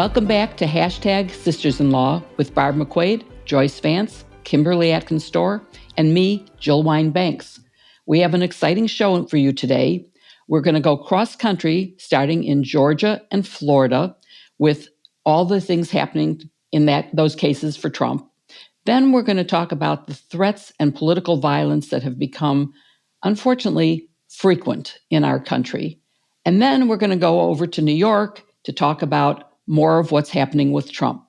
Welcome back to Hashtag Sisters-in-Law with Barb McQuaid, Joyce Vance, Kimberly Atkins-Storr, and me, Jill Wine-Banks. We have an exciting show for you today. We're going to go cross-country, starting in Georgia and Florida, with all the things happening in those cases for Trump. Then we're going to talk about the threats and political violence that have become, unfortunately, frequent in our country. And then we're going to go over to New York to talk about more of what's happening with Trump.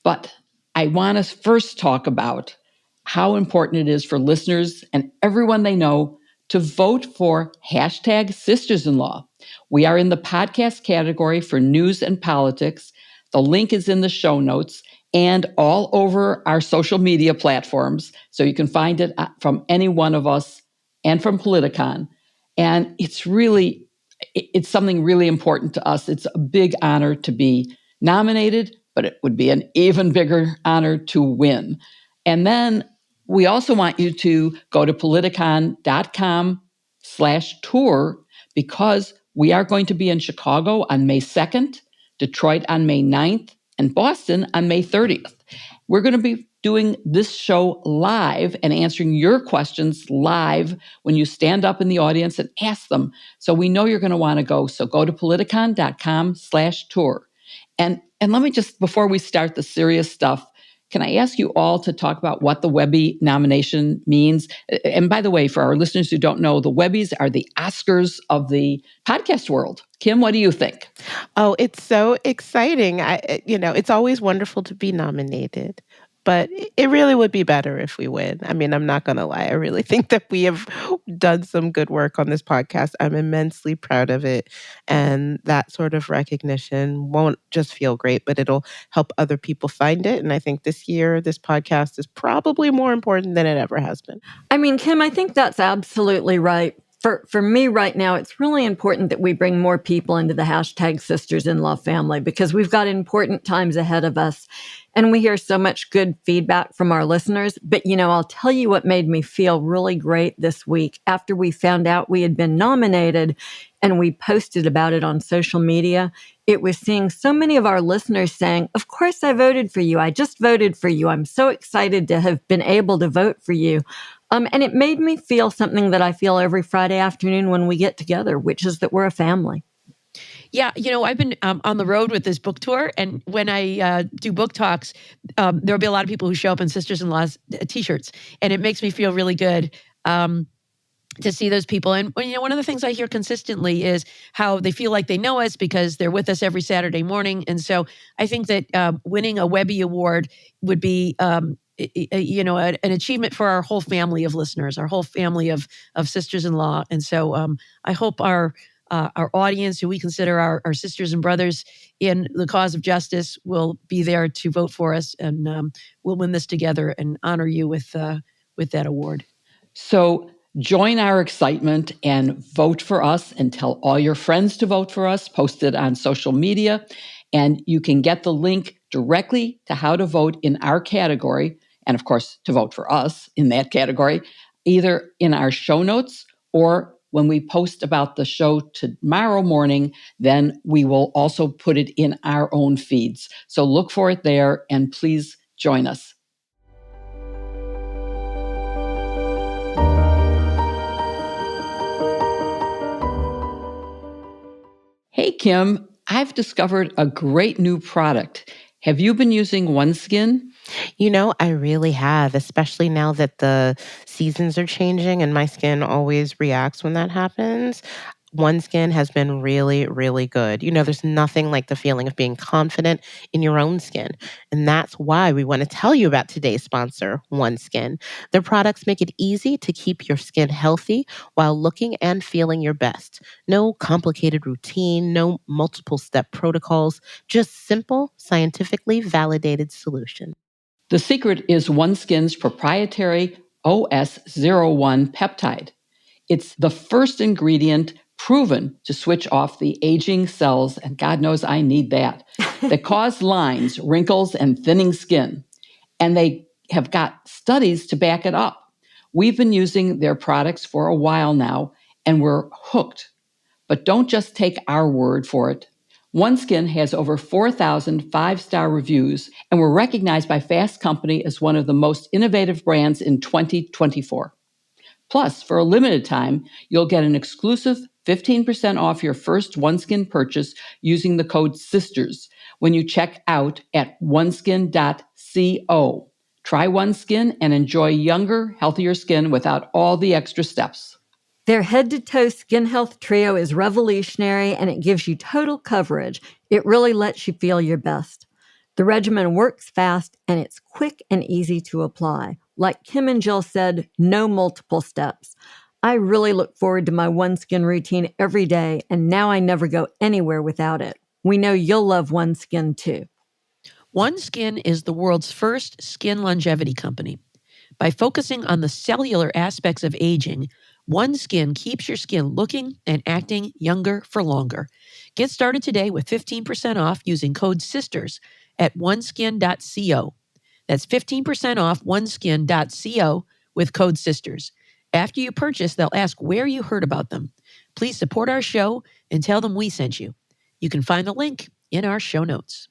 But I want to first talk about how important it is for listeners and everyone they know to vote for Hashtag Sisters-in-Law. We are in the podcast category for news and politics. The link is in the show notes and all over our social media platforms. So you can find it from any one of us and from Politicon. And it's something really important to us. It's a big honor to be nominated, but it would be an even bigger honor to win. And then we also want you to go to politicon.com/tour, because we are going to be in Chicago on May 2nd, Detroit on May 9th, and Boston on May 30th. We're going to be doing this show live and answering your questions live when you stand up in the audience and ask them. So we know you're going to want to go. So go to politicon.com/tour. And let me just, before we start the serious stuff, can I ask you all to talk about what the Webby nomination means? And by the way, for our listeners who don't know, the Webbies are the Oscars of the podcast world. Kim, what do you think? Oh, it's so exciting. It's always wonderful to be nominated, but it really would be better if we win. I mean, I'm not going to lie. I really think that we have done some good work on this podcast. I'm immensely proud of it. And that sort of recognition won't just feel great, but it'll help other people find it. And I think this year, this podcast is probably more important than it ever has been. I mean, Kim, I think that's absolutely right. For me right now, it's really important that we bring more people into the Hashtag Sisters-in-Law family, because we've got important times ahead of us. And we hear so much good feedback from our listeners. But, I'll tell you what made me feel really great this week. After we found out we had been nominated and we posted about it on social media, it was seeing so many of our listeners saying, "Of course I voted for you. I just voted for you. I'm so excited to have been able to vote for you." And it made me feel something that I feel every Friday afternoon when we get together, which is that we're a family. Yeah, I've been on the road with this book tour, and when I do book talks, there'll be a lot of people who show up in Sisters-in-Law's T-shirts, and it makes me feel really good to see those people. And one of the things I hear consistently is how they feel like they know us because they're with us every Saturday morning. And so I think that winning a Webby Award would be an achievement for our whole family of listeners, our whole family of sisters-in-law. And so I hope our audience, who we consider our sisters and brothers in the cause of justice, will be there to vote for us, and we'll win this together and honor you with that award. So join our excitement and vote for us, and tell all your friends to vote for us. Post it on social media, and you can get the link directly to how to vote in our category, and of course to vote for us in that category, either in our show notes or when we post about the show tomorrow morning. Then we will also put it in our own feeds. So look for it there, and please join us. Hey, Kim, I've discovered a great new product. Have you been using OneSkin? I really have, especially now that the seasons are changing and my skin always reacts when that happens. OneSkin has been really, really good. There's nothing like the feeling of being confident in your own skin. And that's why we want to tell you about today's sponsor, OneSkin. Their products make it easy to keep your skin healthy while looking and feeling your best. No complicated routine, no multiple step protocols, just simple, scientifically validated solution. The secret is OneSkin's proprietary OS01 peptide. It's the first ingredient proven to switch off the aging cells, and God knows I need that cause lines, wrinkles, and thinning skin. And they have got studies to back it up. We've been using their products for a while now, and we're hooked. But don't just take our word for it. OneSkin has over 4,000 five-star reviews, and were recognized by Fast Company as one of the most innovative brands in 2024. Plus, for a limited time, you'll get an exclusive 15% off your first OneSkin purchase using the code SISTERS when you check out at oneskin.co. Try OneSkin and enjoy younger, healthier skin without all the extra steps. Their head-to-toe skin health trio is revolutionary, and it gives you total coverage. It really lets you feel your best. The regimen works fast, and it's quick and easy to apply. Like Kim and Jill said, no multiple steps. I really look forward to my OneSkin routine every day, and now I never go anywhere without it. We know you'll love OneSkin too. OneSkin is the world's first skin longevity company. By focusing on the cellular aspects of aging, OneSkin keeps your skin looking and acting younger for longer. Get started today with 15% off using code SISTERS at oneskin.co. That's 15% off oneskin.co with code SISTERS. After you purchase, they'll ask where you heard about them. Please support our show and tell them we sent you. You can find the link in our show notes.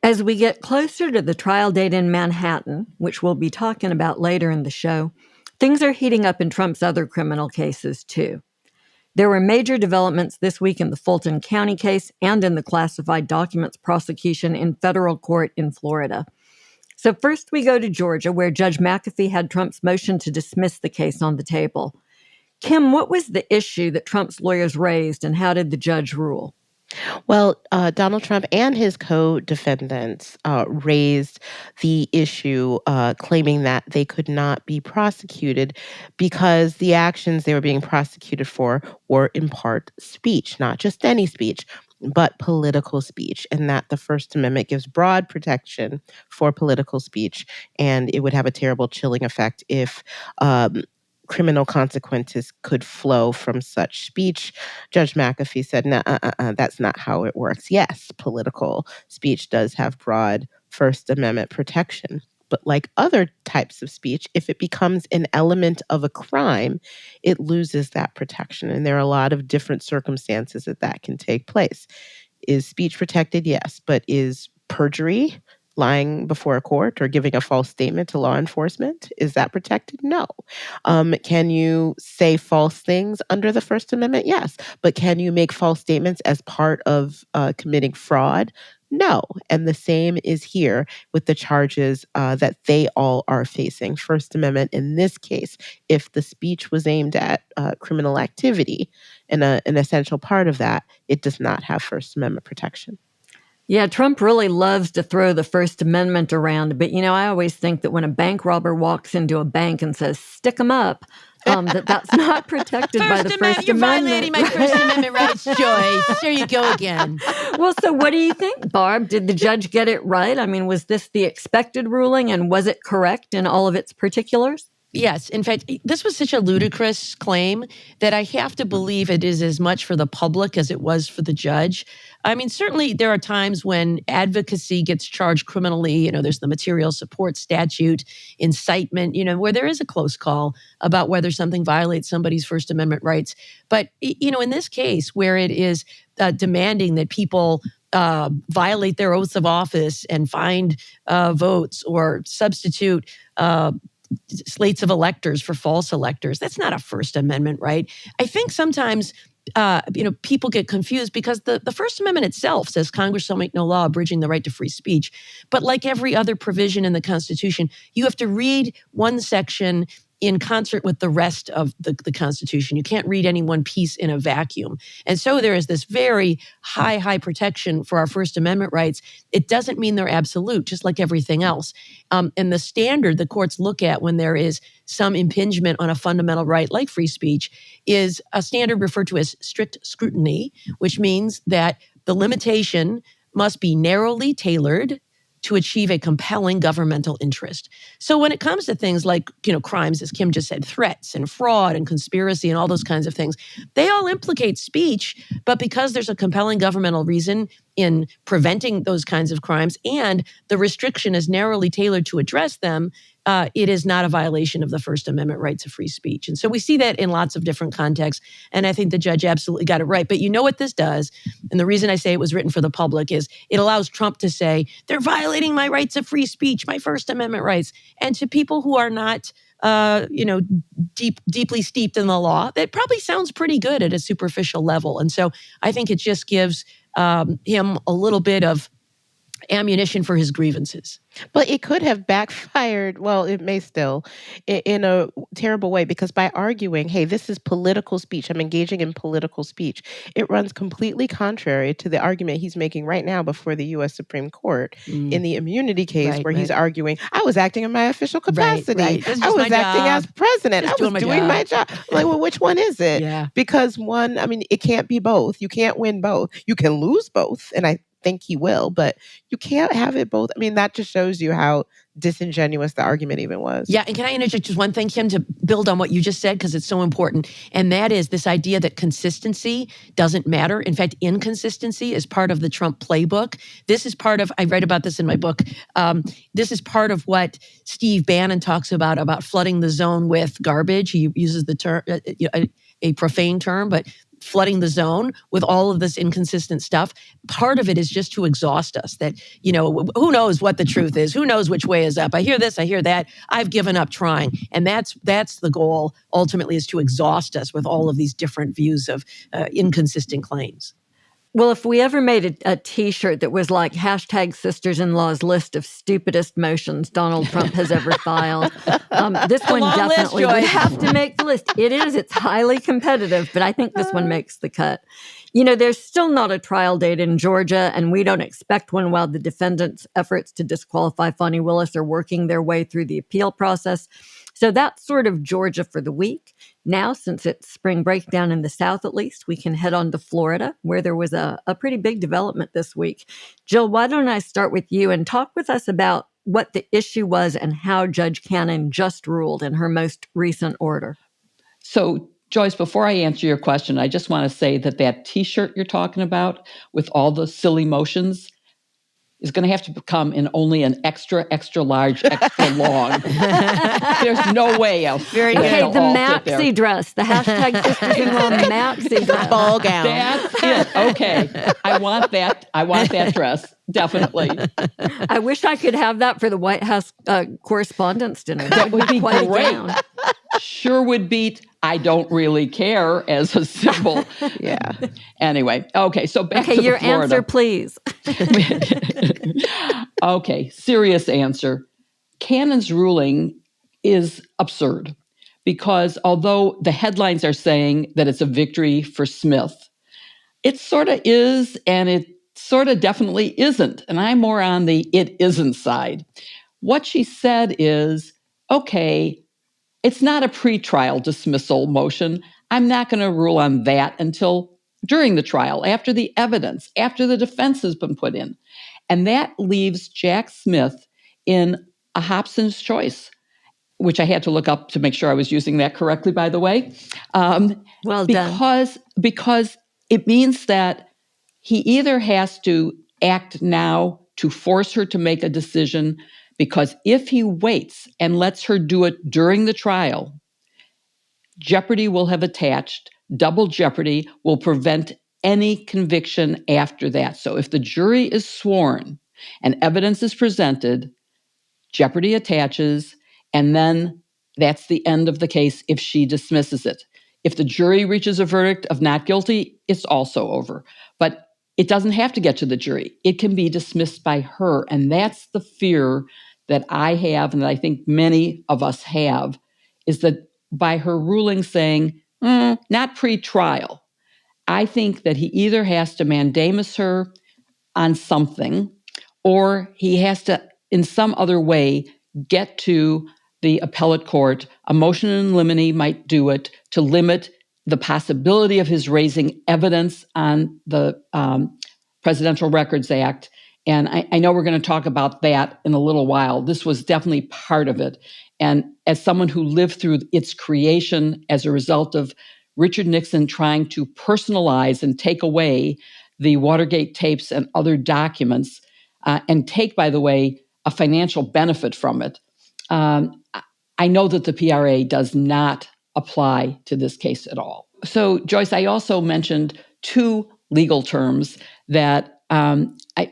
As we get closer to the trial date in Manhattan, which we'll be talking about later in the show, things are heating up in Trump's other criminal cases, too. There were major developments this week in the Fulton County case and in the classified documents prosecution in federal court in Florida. So first we go to Georgia, where Judge McAfee had Trump's motion to dismiss the case on the table. Kim, what was the issue that Trump's lawyers raised, and how did the judge rule? Well, Donald Trump and his co-defendants raised the issue claiming that they could not be prosecuted because the actions they were being prosecuted for were in part speech, not just any speech, but political speech, and that the First Amendment gives broad protection for political speech, and it would have a terrible chilling effect if criminal consequences could flow from such speech. Judge McAfee said, no, that's not how it works. Yes, political speech does have broad First Amendment protection. But like other types of speech, if it becomes an element of a crime, it loses that protection. And there are a lot of different circumstances that can take place. Is speech protected? Yes. But is perjury, lying before a court or giving a false statement to law enforcement, is that protected? No. Can you say false things under the First Amendment? Yes. But can you make false statements as part of committing fraud? No. And the same is here with the charges that they all are facing. First Amendment in this case, if the speech was aimed at criminal activity and an essential part of that, it does not have First Amendment protection. Yeah, Trump really loves to throw the First Amendment around. But, I always think that when a bank robber walks into a bank and says, stick 'em up, that's not protected by the First Amendment. You're violating my First Amendment rights, Joyce. There you go again. Well, so what do you think, Barb? Did the judge get it right? I mean, was this the expected ruling, and was it correct in all of its particulars? Yes. In fact, this was such a ludicrous claim that I have to believe it is as much for the public as it was for the judge. I mean, certainly there are times when advocacy gets charged criminally. There's the material support statute, incitement, where there is a close call about whether something violates somebody's First Amendment rights. But, in this case, where it is demanding that people violate their oaths of office and find votes or substitute slates of electors for false electors. That's not a First Amendment right. I think sometimes, people get confused because the First Amendment itself says Congress shall make no law abridging the right to free speech. But like every other provision in the Constitution, you have to read one section in concert with the rest of the Constitution. You can't read any one piece in a vacuum. And so there is this very high protection for our First Amendment rights. It doesn't mean they're absolute, just like everything else. And the standard the courts look at when there is some impingement on a fundamental right like free speech is a standard referred to as strict scrutiny, which means that the limitation must be narrowly tailored to achieve a compelling governmental interest. So when it comes to things like, crimes, as Kim just said, threats and fraud and conspiracy and all those kinds of things, they all implicate speech, but because there's a compelling governmental reason in preventing those kinds of crimes and the restriction is narrowly tailored to address them, it is not a violation of the First Amendment rights of free speech. And so we see that in lots of different contexts. And I think the judge absolutely got it right. But you know what this does? And the reason I say it was written for the public is it allows Trump to say, they're violating my rights of free speech, my First Amendment rights. And to people who are not deeply steeped in the law, that probably sounds pretty good at a superficial level. And so I think it just gives him a little bit of ammunition for his grievances. But it could have backfired, well, it may still, in a terrible way, because by arguing, hey, this is political speech, I'm engaging in political speech, it runs completely contrary to the argument he's making right now before the U.S. Supreme Court in the immunity case, where he's arguing, I was acting in my official capacity. I was acting as president. I was doing my job. Like, well, which one is it? Yeah. Because one, I mean, it can't be both. You can't win both. You can lose both. And I think he will, but you can't have it both. I mean, that just shows you how disingenuous the argument even was. Yeah, and can I interject just one thing, Kim, to build on what you just said, because it's so important, and that is this idea that consistency doesn't matter. In fact, inconsistency is part of the Trump playbook. This is part of, I write about this in my book, this is part of what Steve Bannon talks about flooding the zone with garbage. He uses the term, a profane term, but flooding the zone with all of this inconsistent stuff. Part of it is just to exhaust us that, who knows what the truth is? Who knows which way is up? I hear this, I hear that. I've given up trying. And that's the goal ultimately, is to exhaust us with all of these different views of inconsistent claims. Well, if we ever made a T-shirt that was like #Sisters-in-Law's list of stupidest motions Donald Trump has ever filed, this one definitely would have to make the list. It's highly competitive, but I think this one makes the cut. There's still not a trial date in Georgia, and we don't expect one while the defendants' efforts to disqualify Fani Willis are working their way through the appeal process. So that's sort of Georgia for the week. Now, since it's spring break down in the South, at least, we can head on to Florida, where there was a pretty big development this week. Jill, why don't I start with you and talk with us about what the issue was and how Judge Cannon just ruled in her most recent order? So, Joyce, before I answer your question, I just want to say that T-shirt you're talking about with all the silly motions is going to have to become in only an extra, extra large, extra long. There's no way else. Very good. Okay, the maxi dress, the #Sisters-in-Law maxi dress. Ball gown. That's it. Okay. I want that dress. Definitely. I wish I could have that for the White House Correspondents' Dinner. That would be quite great. Sure would beat I don't really care as a symbol. Yeah. Anyway, okay, so back to your Florida. Answer, please. Okay, serious answer. Cannon's ruling is absurd because although the headlines are saying that it's a victory for Smith, it sort of is and it sort of definitely isn't. And I'm more on the it isn't side. What she said is, okay, it's not a pretrial dismissal motion. I'm not going to rule on that until during the trial, after the evidence, after the defense has been put in. And that leaves Jack Smith in a Hobson's choice, which I had to look up to make sure I was using that correctly, by the way. Well done. Because it means that he either has to act now to force her to make a decision, because if he waits and lets her do it during the trial, jeopardy will have attached. Double jeopardy will prevent any conviction after that. So if the jury is sworn and evidence is presented, jeopardy attaches, and then that's the end of the case if she dismisses it. If the jury reaches a verdict of not guilty, it's also over. But it doesn't have to get to the jury. It can be dismissed by her. And that's the fear that I have, and that I think many of us have, is that by her ruling saying, not pre-trial, I think that he either has to mandamus her on something, or he has to, in some other way, get to the appellate court. A motion in limine might do it to limit the possibility of his raising evidence on the Presidential Records Act. And I know we're going to talk about that in a little while. This was definitely part of it. And as someone who lived through its creation as a result of Richard Nixon trying to personalize and take away the Watergate tapes and other documents, and take, by the way, a financial benefit from it, I know that the PRA does not apply to this case at all. So, Joyce, I also mentioned two legal terms that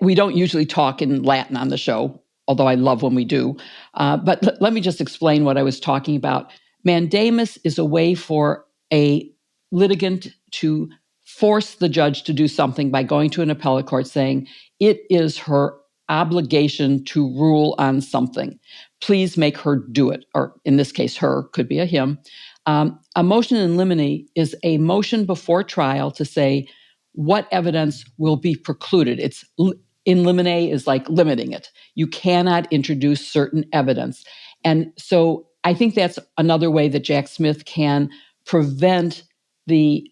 we don't usually talk in Latin on the show, although I love when we do. But let me just explain what I was talking about. Mandamus is a way for a litigant to force the judge to do something by going to an appellate court saying it is her obligation to rule on something. Please make her do it. Or in this case, her, could be a him. A motion in limine is a motion before trial to say what evidence will be precluded. It's in limine is like limiting it. You cannot introduce certain evidence. And so I think that's another way that Jack Smith can prevent the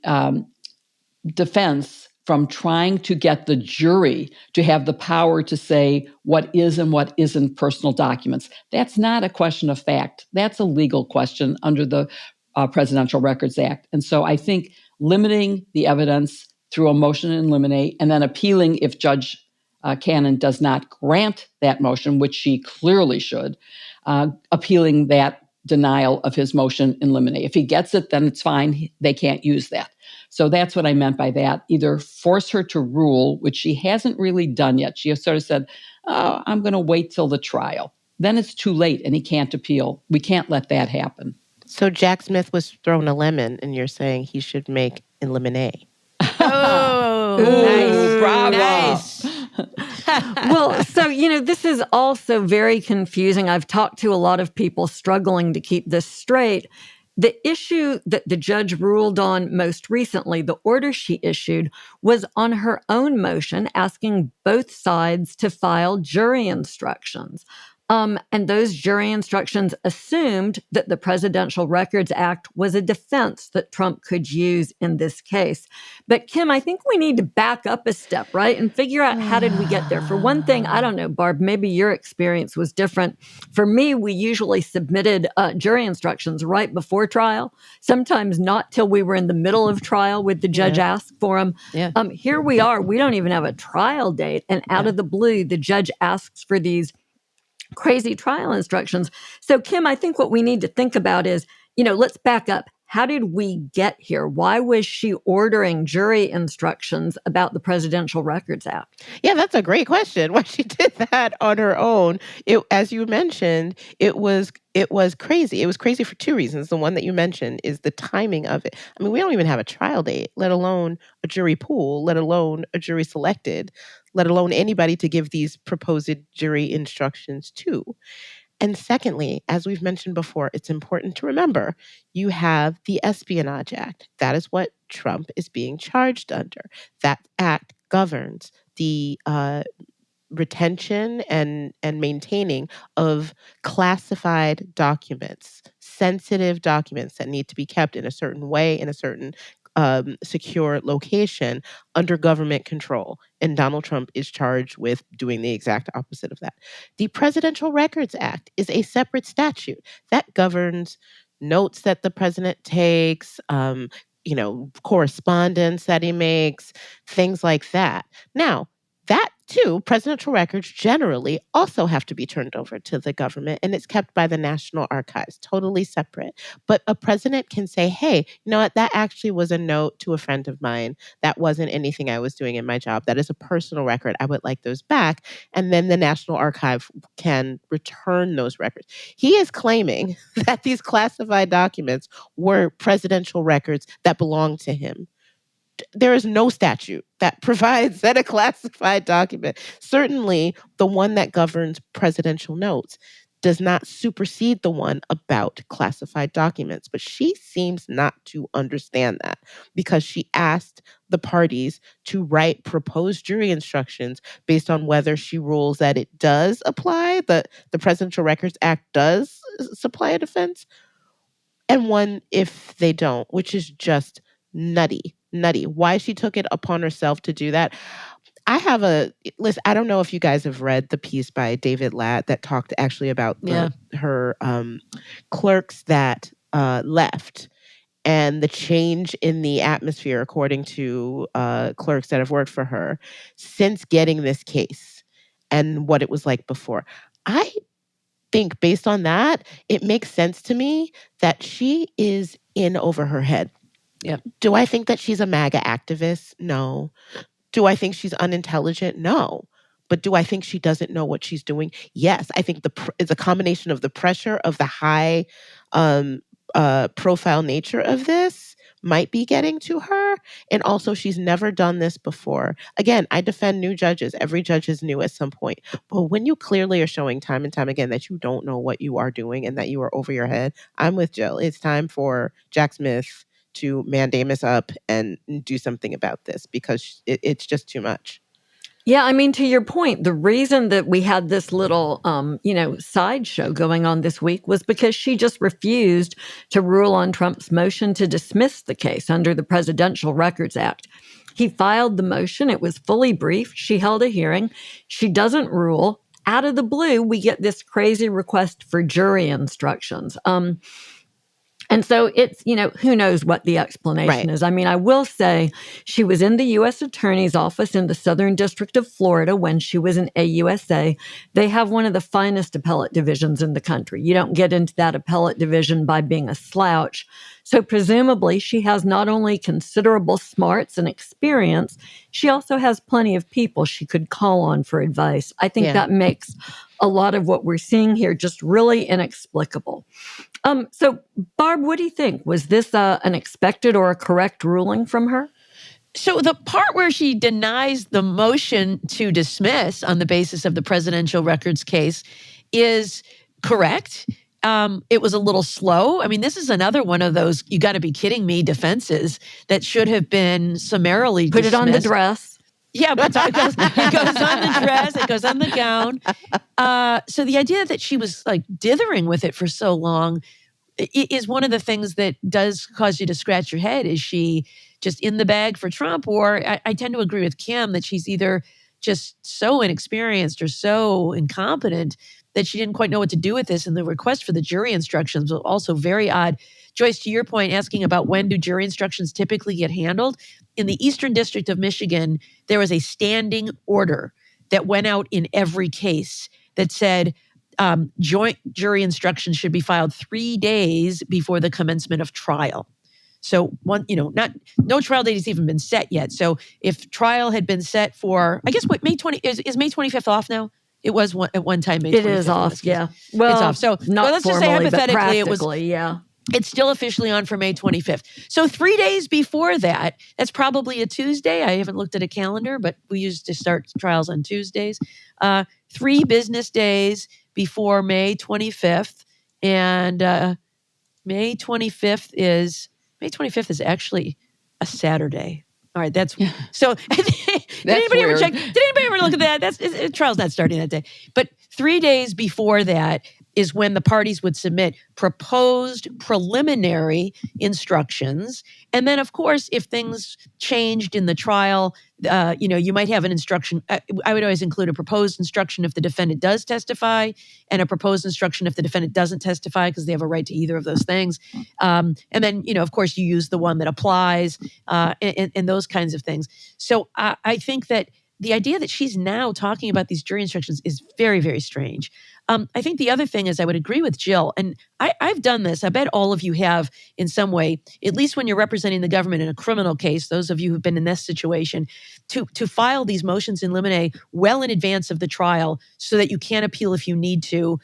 defense from trying to get the jury to have the power to say what is and what isn't personal documents. That's not a question of fact. That's a legal question under the Presidential Records Act. And so I think limiting the evidence through a motion in limine and then appealing if Judge Cannon does not grant that motion, which she clearly should, appealing that denial of his motion in limine. If he gets it, then it's fine. They can't use that. So that's what I meant by that. Either force her to rule, which she hasn't really done yet. She has sort of said, oh, I'm going to wait till the trial. Then it's too late and he can't appeal. We can't let that happen. So Jack Smith was thrown a lemon and you're saying he should make in limine. Oh, nice. Bravo. Nice. Well, so, this is also very confusing. I've talked to a lot of people struggling to keep this straight. The issue that the judge ruled on most recently, the order she issued, was on her own motion asking both sides to file jury instructions. And those jury instructions assumed that the Presidential Records Act was a defense that Trump could use in this case. But Kim, I think we need to back up a step, right? And figure out how did we get there? For one thing, I don't know, Barb, maybe your experience was different. For me, we usually submitted jury instructions right before trial, sometimes not till we were in the middle of trial with the judge ask for them. Yeah. Here we are, we don't even have a trial date. And out of the blue, the judge asks for these crazy trial instructions. So, Kim, I think what we need to think about is, let's back up. How did we get here? Why was she ordering jury instructions about the Presidential Records Act? Yeah, that's a great question. Why she did that on her own. As you mentioned, it was crazy. It was crazy for two reasons. The one that you mentioned is the timing of it. I mean, we don't even have a trial date, let alone a jury pool, let alone a jury selected, let alone anybody to give these proposed jury instructions to. And secondly, as we've mentioned before, it's important to remember you have the Espionage Act. That is what Trump is being charged under. That act governs the retention and maintaining of classified documents, sensitive documents that need to be kept in a certain way, in a certain secure location under government control. And Donald Trump is charged with doing the exact opposite of that. The Presidential Records Act is a separate statute that governs notes that the president takes, correspondence that he makes, things like that. Now, that too, presidential records generally also have to be turned over to the government, and it's kept by the National Archives, totally separate. But a president can say, hey, you know what, that actually was a note to a friend of mine. That wasn't anything I was doing in my job. That is a personal record. I would like those back. And then the National Archive can return those records. He is claiming that these classified documents were presidential records that belonged to him. There is no statute that provides that a classified document, certainly the one that governs presidential notes, does not supersede the one about classified documents. But she seems not to understand that because she asked the parties to write proposed jury instructions based on whether she rules that it does apply, the Presidential Records Act does supply a defense, and one if they don't, which is just nutty. Why she took it upon herself to do that. I have a list. I don't know if you guys have read the piece by David Latt that talked actually about her clerks that left and the change in the atmosphere, according to clerks that have worked for her since getting this case and what it was like before. I think based on that, it makes sense to me that she is in over her head. Yep. Do I think that she's a MAGA activist? No. Do I think she's unintelligent? No. But do I think she doesn't know what she's doing? Yes. I think it's a combination of the pressure of the high profile nature of this might be getting to her. And also, she's never done this before. Again, I defend new judges. Every judge is new at some point. But when you clearly are showing time and time again that you don't know what you are doing and that you are over your head, I'm with Jill. It's time for Jack Smith to mandamus up and do something about this, because it's just too much. Yeah, I mean, to your point, the reason that we had this little, sideshow going on this week was because she just refused to rule on Trump's motion to dismiss the case under the Presidential Records Act. He filed the motion. It was fully briefed. She held a hearing. She doesn't rule. Out of the blue, we get this crazy request for jury instructions. And so it's, who knows what the explanation is. I mean, I will say she was in the U.S. Attorney's Office in the Southern District of Florida when she was in AUSA. They have one of the finest appellate divisions in the country. You don't get into that appellate division by being a slouch. So presumably she has not only considerable smarts and experience, she also has plenty of people she could call on for advice. I think that makes a lot of what we're seeing here just really inexplicable. So, Barb, what do you think? Was this an expected or a correct ruling from her? So the part where she denies the motion to dismiss on the basis of the presidential records case is correct. It was a little slow. I mean, this is another one of those, you got to be kidding me, defenses that should have been summarily Put dismissed. it on the dress. Yeah, but it goes on the dress, it goes on the gown. So the idea that she was like dithering with it for so long is one of the things that does cause you to scratch your head. Is she just in the bag for Trump? Or I tend to agree with Kim that she's either just so inexperienced or so incompetent that she didn't quite know what to do with this. And the request for the jury instructions was also very odd. Joyce, to your point, asking about when do jury instructions typically get handled, in the Eastern District of Michigan, there was a standing order that went out in every case that said joint jury instructions should be filed 3 days before the commencement of trial. So no trial date has even been set yet. So if trial had been set for, I guess what May 20 is May 25th off now? It was at one time May 25th. It is off, yeah. Well, it's off. So let's just say hypothetically it was. Yeah. It's still officially on for May 25th. So 3 days before that, that's probably a Tuesday. I haven't looked at a calendar, but we used to start trials on Tuesdays. 3 business days before May 25th. And May 25th is actually a Saturday. All right, so. Did anybody ever check? Did anybody ever look at that? Trial's not starting that day. But 3 days before that is when the parties would submit proposed preliminary instructions. And then, of course, if things changed in the trial, you might have an instruction. I would always include a proposed instruction if the defendant does testify, and a proposed instruction if the defendant doesn't testify, because they have a right to either of those things. And then, of course, you use the one that applies, and those kinds of things. So I think that the idea that she's now talking about these jury instructions is very, very strange. I think the other thing is I would agree with Jill, and I've done this. I bet all of you have in some way, at least when you're representing the government in a criminal case, those of you who've been in this situation, to file these motions in limine well in advance of the trial so that you can appeal if you need to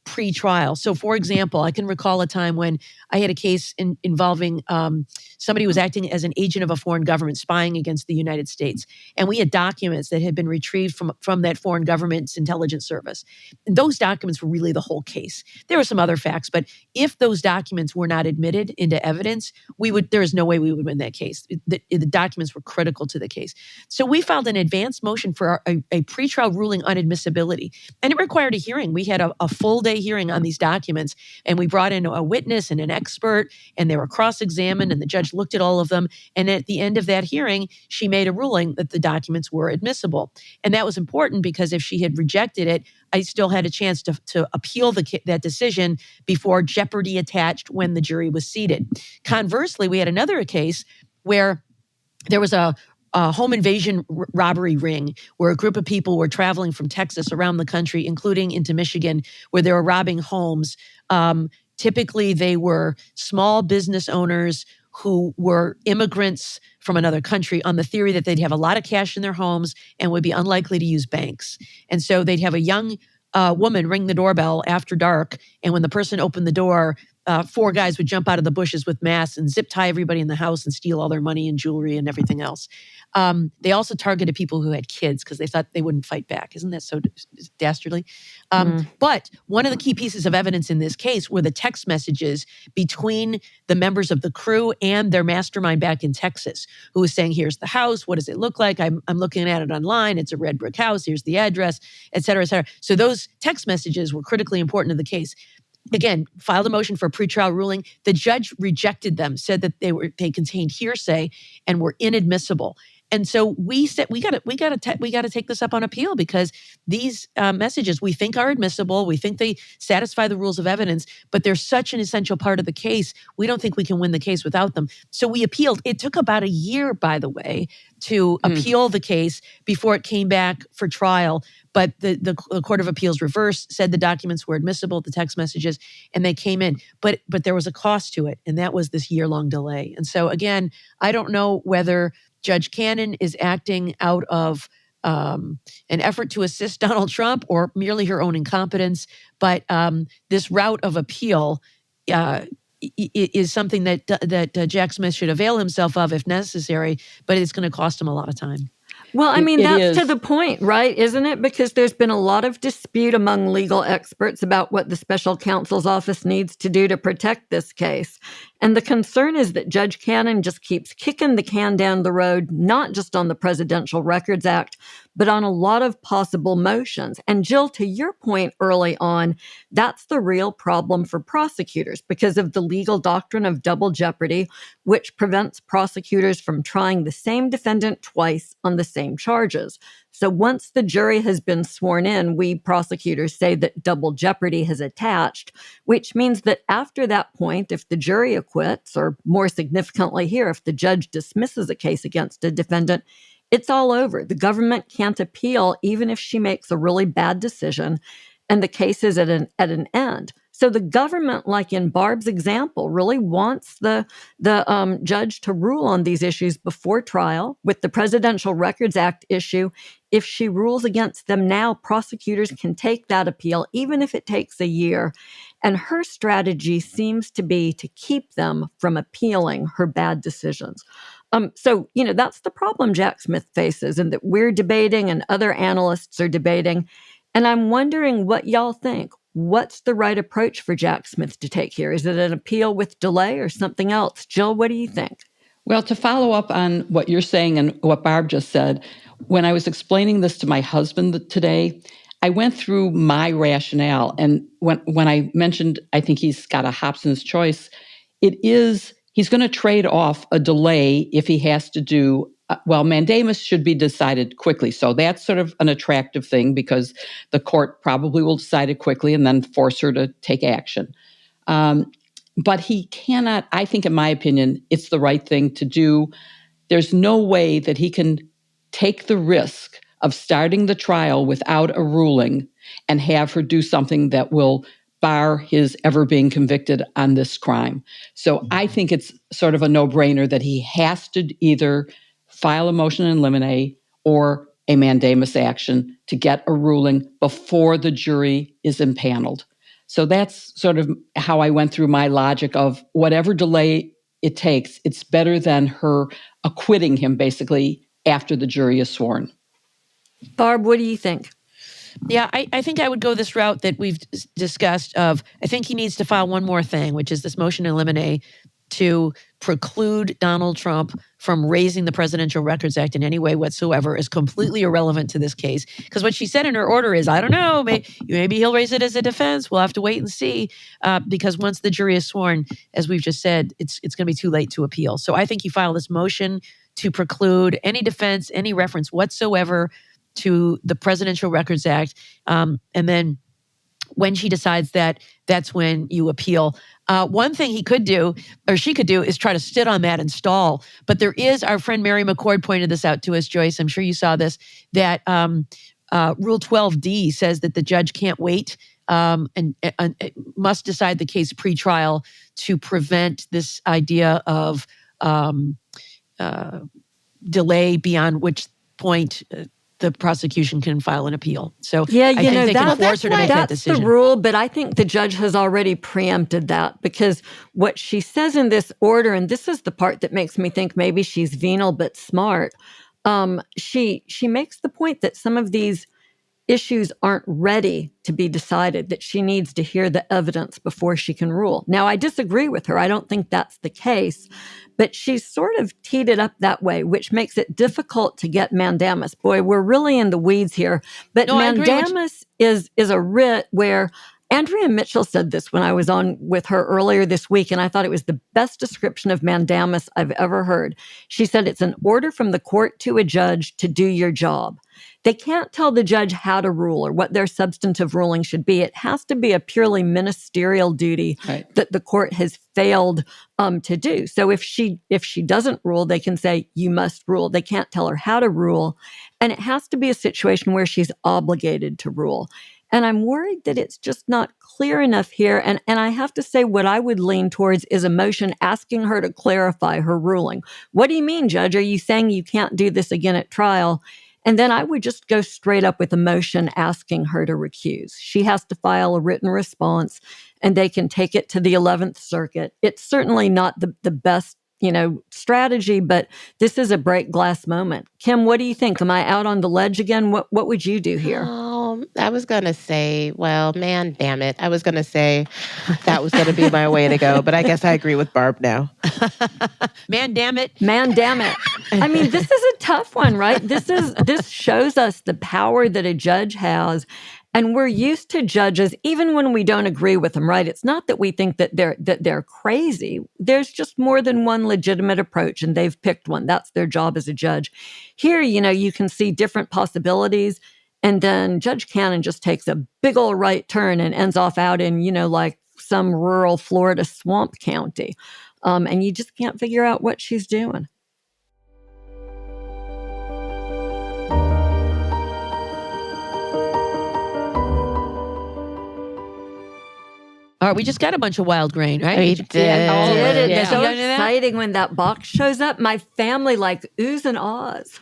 pre-trial. So, for example, I can recall a time when I had a case involving somebody who was acting as an agent of a foreign government spying against the United States. And we had documents that had been retrieved from that foreign government's intelligence service. And those documents were really the whole case. There were some other facts, but if those documents were not admitted into evidence, there is no way we would win that case. The documents were critical to the case. So we filed an advance motion for a pretrial ruling on admissibility, and it required a hearing. We had a full day hearing on these documents, and we brought in a witness and an expert, and they were cross-examined, and the judge looked at all of them. And at the end of that hearing, she made a ruling that the documents were admissible. And that was important because if she had rejected it, I still had a chance to appeal that decision before jeopardy attached when the jury was seated. Conversely, we had another case where there was a home invasion robbery ring where a group of people were traveling from Texas around the country, including into Michigan, where they were robbing homes. Typically, they were small business owners who were immigrants from another country on the theory that they'd have a lot of cash in their homes and would be unlikely to use banks. And so they'd have a young woman ring the doorbell after dark. And when the person opened the door, 4 guys would jump out of the bushes with masks and zip tie everybody in the house and steal all their money and jewelry and everything else. They also targeted people who had kids because they thought they wouldn't fight back. Isn't that so dastardly? But one of the key pieces of evidence in this case were the text messages between the members of the crew and their mastermind back in Texas, who was saying, here's the house. What does it look like? I'm looking at it online. It's a red brick house. Here's the address, et cetera, et cetera. So those text messages were critically important to the case. Again, filed a motion for a pretrial ruling. The judge rejected them, said that they contained hearsay and were inadmissible. And so we said we got to take this up on appeal because these messages we think are admissible. We think they satisfy the rules of evidence, but they're such an essential part of the case. We don't think we can win the case without them. So we appealed. It took about a year, by the way, to appeal the case before it came back for trial. But the Court of Appeals reversed, said the documents were admissible, the text messages, and they came in. But there was a cost to it, and that was this year-long delay. And so again, I don't know whether Judge Cannon is acting out of an effort to assist Donald Trump or merely her own incompetence. But this route of appeal is something that Jack Smith should avail himself of if necessary, but it's going to cost him a lot of time. Well, I mean, that's to the point, right? Isn't it? Because there's been a lot of dispute among legal experts about what the special counsel's office needs to do to protect this case. And the concern is that Judge Cannon just keeps kicking the can down the road, not just on the Presidential Records Act, but on a lot of possible motions. And Jill, to your point early on, that's the real problem for prosecutors because of the legal doctrine of double jeopardy, which prevents prosecutors from trying the same defendant twice on the same charges. So once the jury has been sworn in, we prosecutors say that double jeopardy has attached, which means that after that point, if the jury acquits, or more significantly here, if the judge dismisses a case against a defendant, it's all over. The government can't appeal even if she makes a really bad decision, and the case is at an end. So the government, like in Barb's example, really wants the judge to rule on these issues before trial. With the Presidential Records Act issue, if she rules against them now, prosecutors can take that appeal, even if it takes a year. And her strategy seems to be to keep them from appealing her bad decisions. So, that's the problem Jack Smith faces and that we're debating and other analysts are debating. And I'm wondering what y'all think. What's the right approach for Jack Smith to take here? Is it an appeal with delay or something else? Jill, what do you think? Well, to follow up on what you're saying and what Barb just said, when I was explaining this to my husband today, I went through my rationale. And when I mentioned, I think he's got a Hobson's choice, he's going to trade off a delay if he has to do mandamus should be decided quickly. So that's sort of an attractive thing because the court probably will decide it quickly and then force her to take action. But he cannot, I think in my opinion, it's the right thing to do. There's no way that he can take the risk of starting the trial without a ruling and have her do something that will bar his ever being convicted on this crime. So I think it's sort of a no-brainer that he has to either file a motion in limine or a mandamus action to get a ruling before the jury is impaneled. So that's sort of how I went through my logic of whatever delay it takes, it's better than her acquitting him basically after the jury is sworn. Barb, what do you think? Yeah, I think I would go this route that we've discussed of, I think he needs to file one more thing, which is this motion in limine to preclude Donald Trump from raising the Presidential Records Act in any way whatsoever is completely irrelevant to this case. Because what she said in her order is, I don't know, maybe he'll raise it as a defense. We'll have to wait and see. Because once the jury is sworn, as we've just said, it's going to be too late to appeal. So I think you file this motion to preclude any defense, any reference whatsoever to the Presidential Records Act. And then when she decides that, that's when you appeal. One thing he could do, or she could do, is try to sit on that and stall. But there is, our friend Mary McCord pointed this out to us, Joyce, I'm sure you saw this, that Rule 12D says that the judge can't wait and must decide the case pre-trial to prevent this idea of delay beyond which point the prosecution can file an appeal. So yeah, I think they can force her to make that decision. That's the rule, but I think the judge has already preempted that, because what she says in this order, and this is the part that makes me think maybe she's venal but smart, she makes the point that some of these issues aren't ready to be decided, that she needs to hear the evidence before she can rule. Now, I disagree with her. I don't think that's the case, but she's sort of teed it up that way, which makes it difficult to get mandamus. Boy, we're really in the weeds here. But no, mandamus is a writ where Andrea Mitchell said this when I was on with her earlier this week, and I thought it was the best description of mandamus I've ever heard. She said it's an order from the court to a judge to do your job. They can't tell the judge how to rule or what their substantive ruling should be. It has to be a purely ministerial duty that the court has failed to do. So if she doesn't rule, they can say, you must rule. They can't tell her how to rule. And it has to be a situation where she's obligated to rule. And I'm worried that it's just not clear enough here. And I have to say, what I would lean towards is a motion asking her to clarify her ruling. What do you mean, Judge? Are you saying you can't do this again at trial? And then I would just go straight up with a motion asking her to recuse. She has to file a written response, and they can take it to the 11th Circuit. It's certainly not the best, strategy, but this is a break glass moment. Kim, what do you think? Am I out on the ledge again? What would you do here? I was going to say, well, man, damn it. I was going to say that was going to be my way to go, but I guess I agree with Barb now. Man, damn it. Man, damn it. I mean, this is a tough one, right? This shows us the power that a judge has. And we're used to judges, even when we don't agree with them, right? It's not that we think that they're crazy. There's just more than one legitimate approach, and they've picked one. That's their job as a judge. Here, you can see different possibilities. And then Judge Cannon just takes a big old right turn and ends off out in, like some rural Florida swamp county. And you just can't figure out what she's doing. All right, we just got a bunch of wild grain, right? We did. It's so exciting when that box shows up. My family oohs and ahs.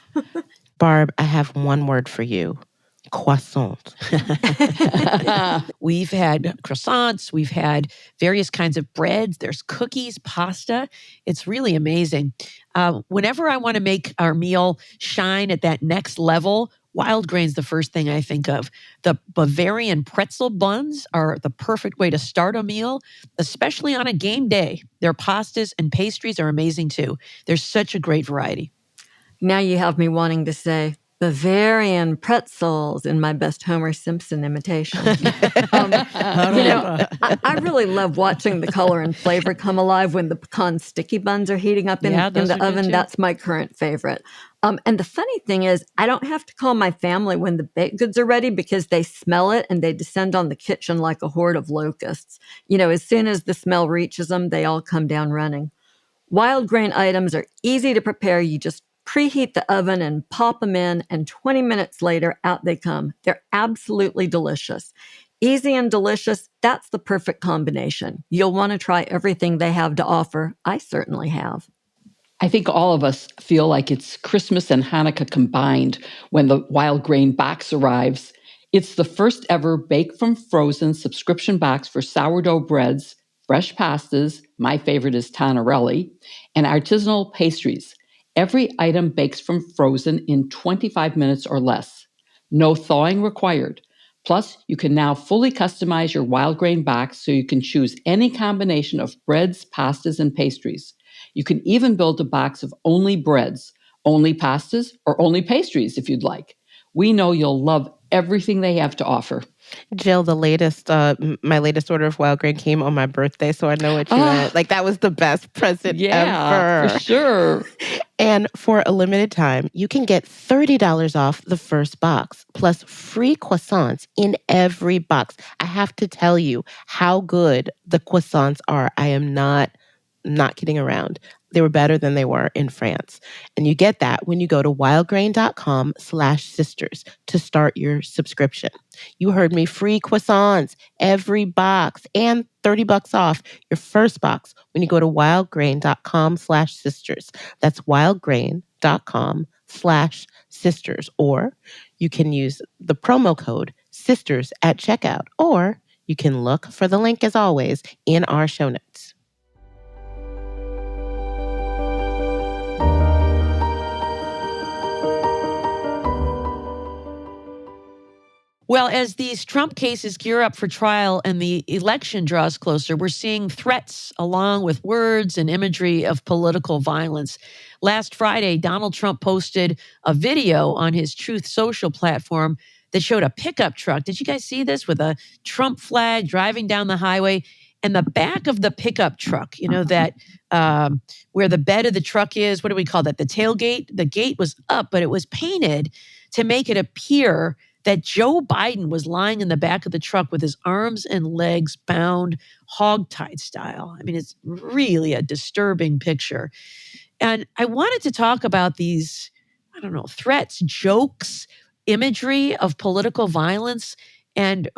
Barb, I have one word for you. Croissant. We've had croissants. We've had various kinds of breads. There's cookies, pasta. It's really amazing. Whenever I want to make our meal shine at that next level, wild grain's the first thing I think of. The Bavarian pretzel buns are the perfect way to start a meal, especially on a game day. Their pastas and pastries are amazing too. There's such a great variety. Now you have me wanting to say Bavarian pretzels in my best Homer Simpson imitation. I really love watching the color and flavor come alive when the pecan sticky buns are heating up in the oven. That's my current favorite. And the funny thing is, I don't have to call my family when the baked goods are ready because they smell it and they descend on the kitchen like a horde of locusts. As soon as the smell reaches them, they all come down running. Wild grain items are easy to prepare. You just preheat the oven and pop them in, and 20 minutes later, out they come. They're absolutely delicious. Easy and delicious, that's the perfect combination. You'll want to try everything they have to offer. I certainly have. I think all of us feel like it's Christmas and Hanukkah combined when the wild grain box arrives. It's the first ever baked from frozen subscription box for sourdough breads, fresh pastas, my favorite is Tonarelli, and artisanal pastries. Every item bakes from frozen in 25 minutes or less. No thawing required. Plus, you can now fully customize your wild grain box so you can choose any combination of breads, pastas, and pastries. You can even build a box of only breads, only pastas, or only pastries if you'd like. We know you'll love everything they have to offer. Jill, the latest, my latest order of wild grain came on my birthday, so I know what you meant. Like, that was the best present Yeah, ever. for sure. And for a limited time, you can get $30 off the first box, plus free croissants in every box. I have to tell you how good the croissants are. I am not kidding around. They were better than they were in France. And you get that when you go to wildgrain.com/sisters to start your subscription. You heard me, free croissants, every box, and $30 off your first box when you go to wildgrain.com/sisters. That's wildgrain.com/sisters. Or you can use the promo code sisters at checkout, or you can look for the link as always in our show notes. Well, as these Trump cases gear up for trial and the election draws closer, we're seeing threats along with words and imagery of political violence. Last Friday, Donald Trump posted a video on his Truth Social platform that showed a pickup truck. Did you guys see this? With a Trump flag driving down the highway. And the back of the pickup truck, that where the bed of the truck is, what do we call that? The tailgate? The gate was up, but it was painted to make it appear that Joe Biden was lying in the back of the truck with his arms and legs bound hogtied style. I mean, it's really a disturbing picture. And I wanted to talk about these, threats, jokes, imagery of political violence, and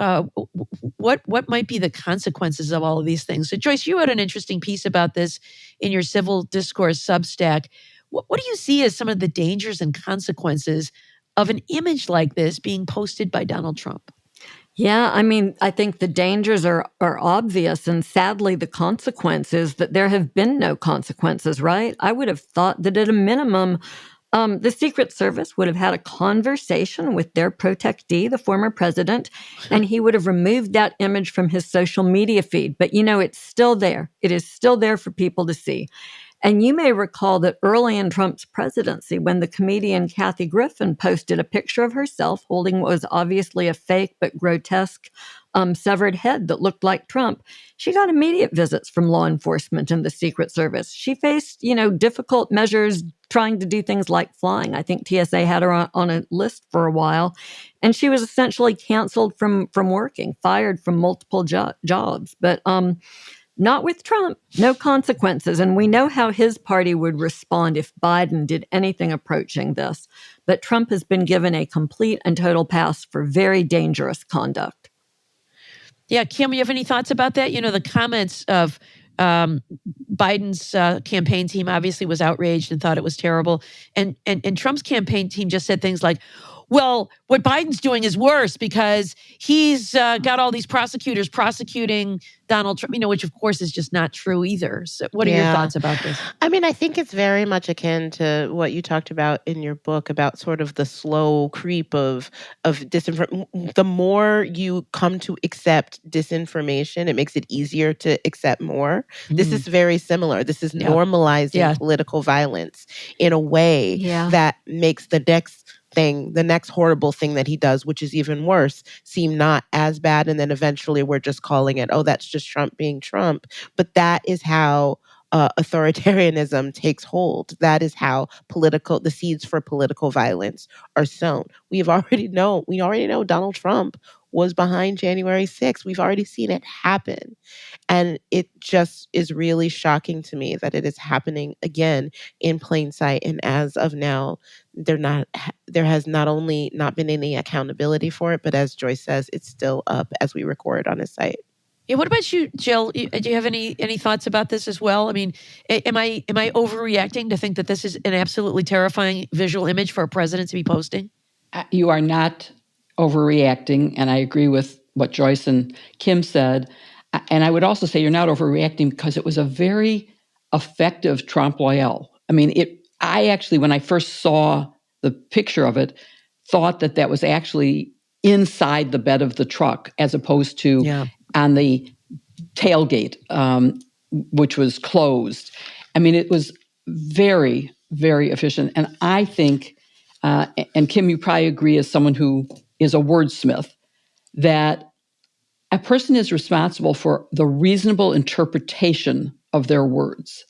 what might be the consequences of all of these things. So, Joyce, you had an interesting piece about this in your Civil Discourse Substack. What do you see as some of the dangers and consequences of an image like this being posted by Donald Trump? Yeah, I mean, I think the dangers are obvious, and sadly, the consequences that there have been no consequences, right? I would have thought that at a minimum, the Secret Service would have had a conversation with their protectee, the former president, and he would have removed that image from his social media feed. But, it's still there. It is still there for people to see. And you may recall that early in Trump's presidency, when the comedian Kathy Griffin posted a picture of herself holding what was obviously a fake but grotesque severed head that looked like Trump, she got immediate visits from law enforcement and the Secret Service. She faced, difficult measures trying to do things like flying. I think TSA had her on a list for a while, and she was essentially canceled from working, fired from multiple jobs. But not with Trump, no consequences. And we know how his party would respond if Biden did anything approaching this. But Trump has been given a complete and total pass for very dangerous conduct. Yeah, Kim, you have any thoughts about that? The comments of Biden's campaign team obviously was outraged and thought it was terrible. And Trump's campaign team just said things like, well, what Biden's doing is worse because he's got all these prosecutors prosecuting Donald Trump, which of course is just not true either. So what are your thoughts about this? I mean, I think it's very much akin to what you talked about in your book about sort of the slow creep of disinformation. The more you come to accept disinformation, it makes it easier to accept more. This is very similar. This is normalizing political violence in a way that makes the next horrible thing that he does, which is even worse, seem not as bad. And then eventually we're just calling it, oh, that's just Trump being Trump. But that is how authoritarianism takes hold. That is how the seeds for political violence are sown. We already know Donald Trump was behind January 6th. We've already seen it happen. And it just is really shocking to me that it is happening again in plain sight. And as of now, there has not only not been any accountability for it, but as Joyce says, it's still up as we record on his site. Yeah, what about you, Jill? Do you have any thoughts about this as well? I mean, am I overreacting to think that this is an absolutely terrifying visual image for a president to be posting? You are not overreacting, and I agree with what Joyce and Kim said. And I would also say you're not overreacting because it was a very effective trompe l'oeil. I mean, I actually, when I first saw the picture of it, thought that was actually inside the bed of the truck as opposed to on the tailgate, which was closed. I mean, it was very, very efficient. And I think, and Kim, you probably agree as someone who is a wordsmith, that a person is responsible for the reasonable interpretation of their words.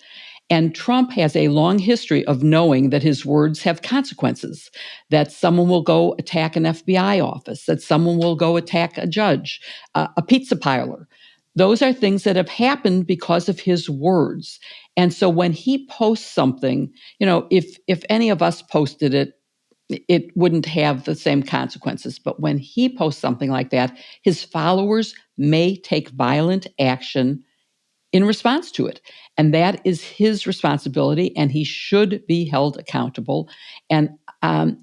And Trump has a long history of knowing that his words have consequences, that someone will go attack an FBI office, that someone will go attack a judge, a pizza parlor. Those are things that have happened because of his words. And so when he posts something, if any of us posted it, it wouldn't have the same consequences. But when he posts something like that, his followers may take violent action in response to it. And that is his responsibility, and he should be held accountable. And, I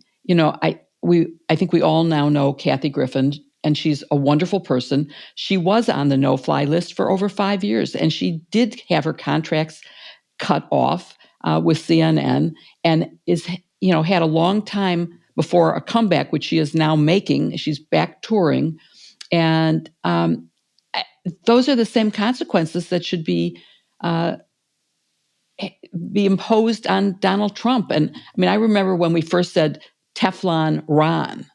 think we all now know Kathy Griffin, and she's a wonderful person. She was on the no-fly list for over 5 years, and she did have her contracts cut off with CNN, and had a long time before a comeback, which she is now making. She's back touring, and those are the same consequences that should be imposed on Donald Trump. And I remember when we first said Teflon Ron,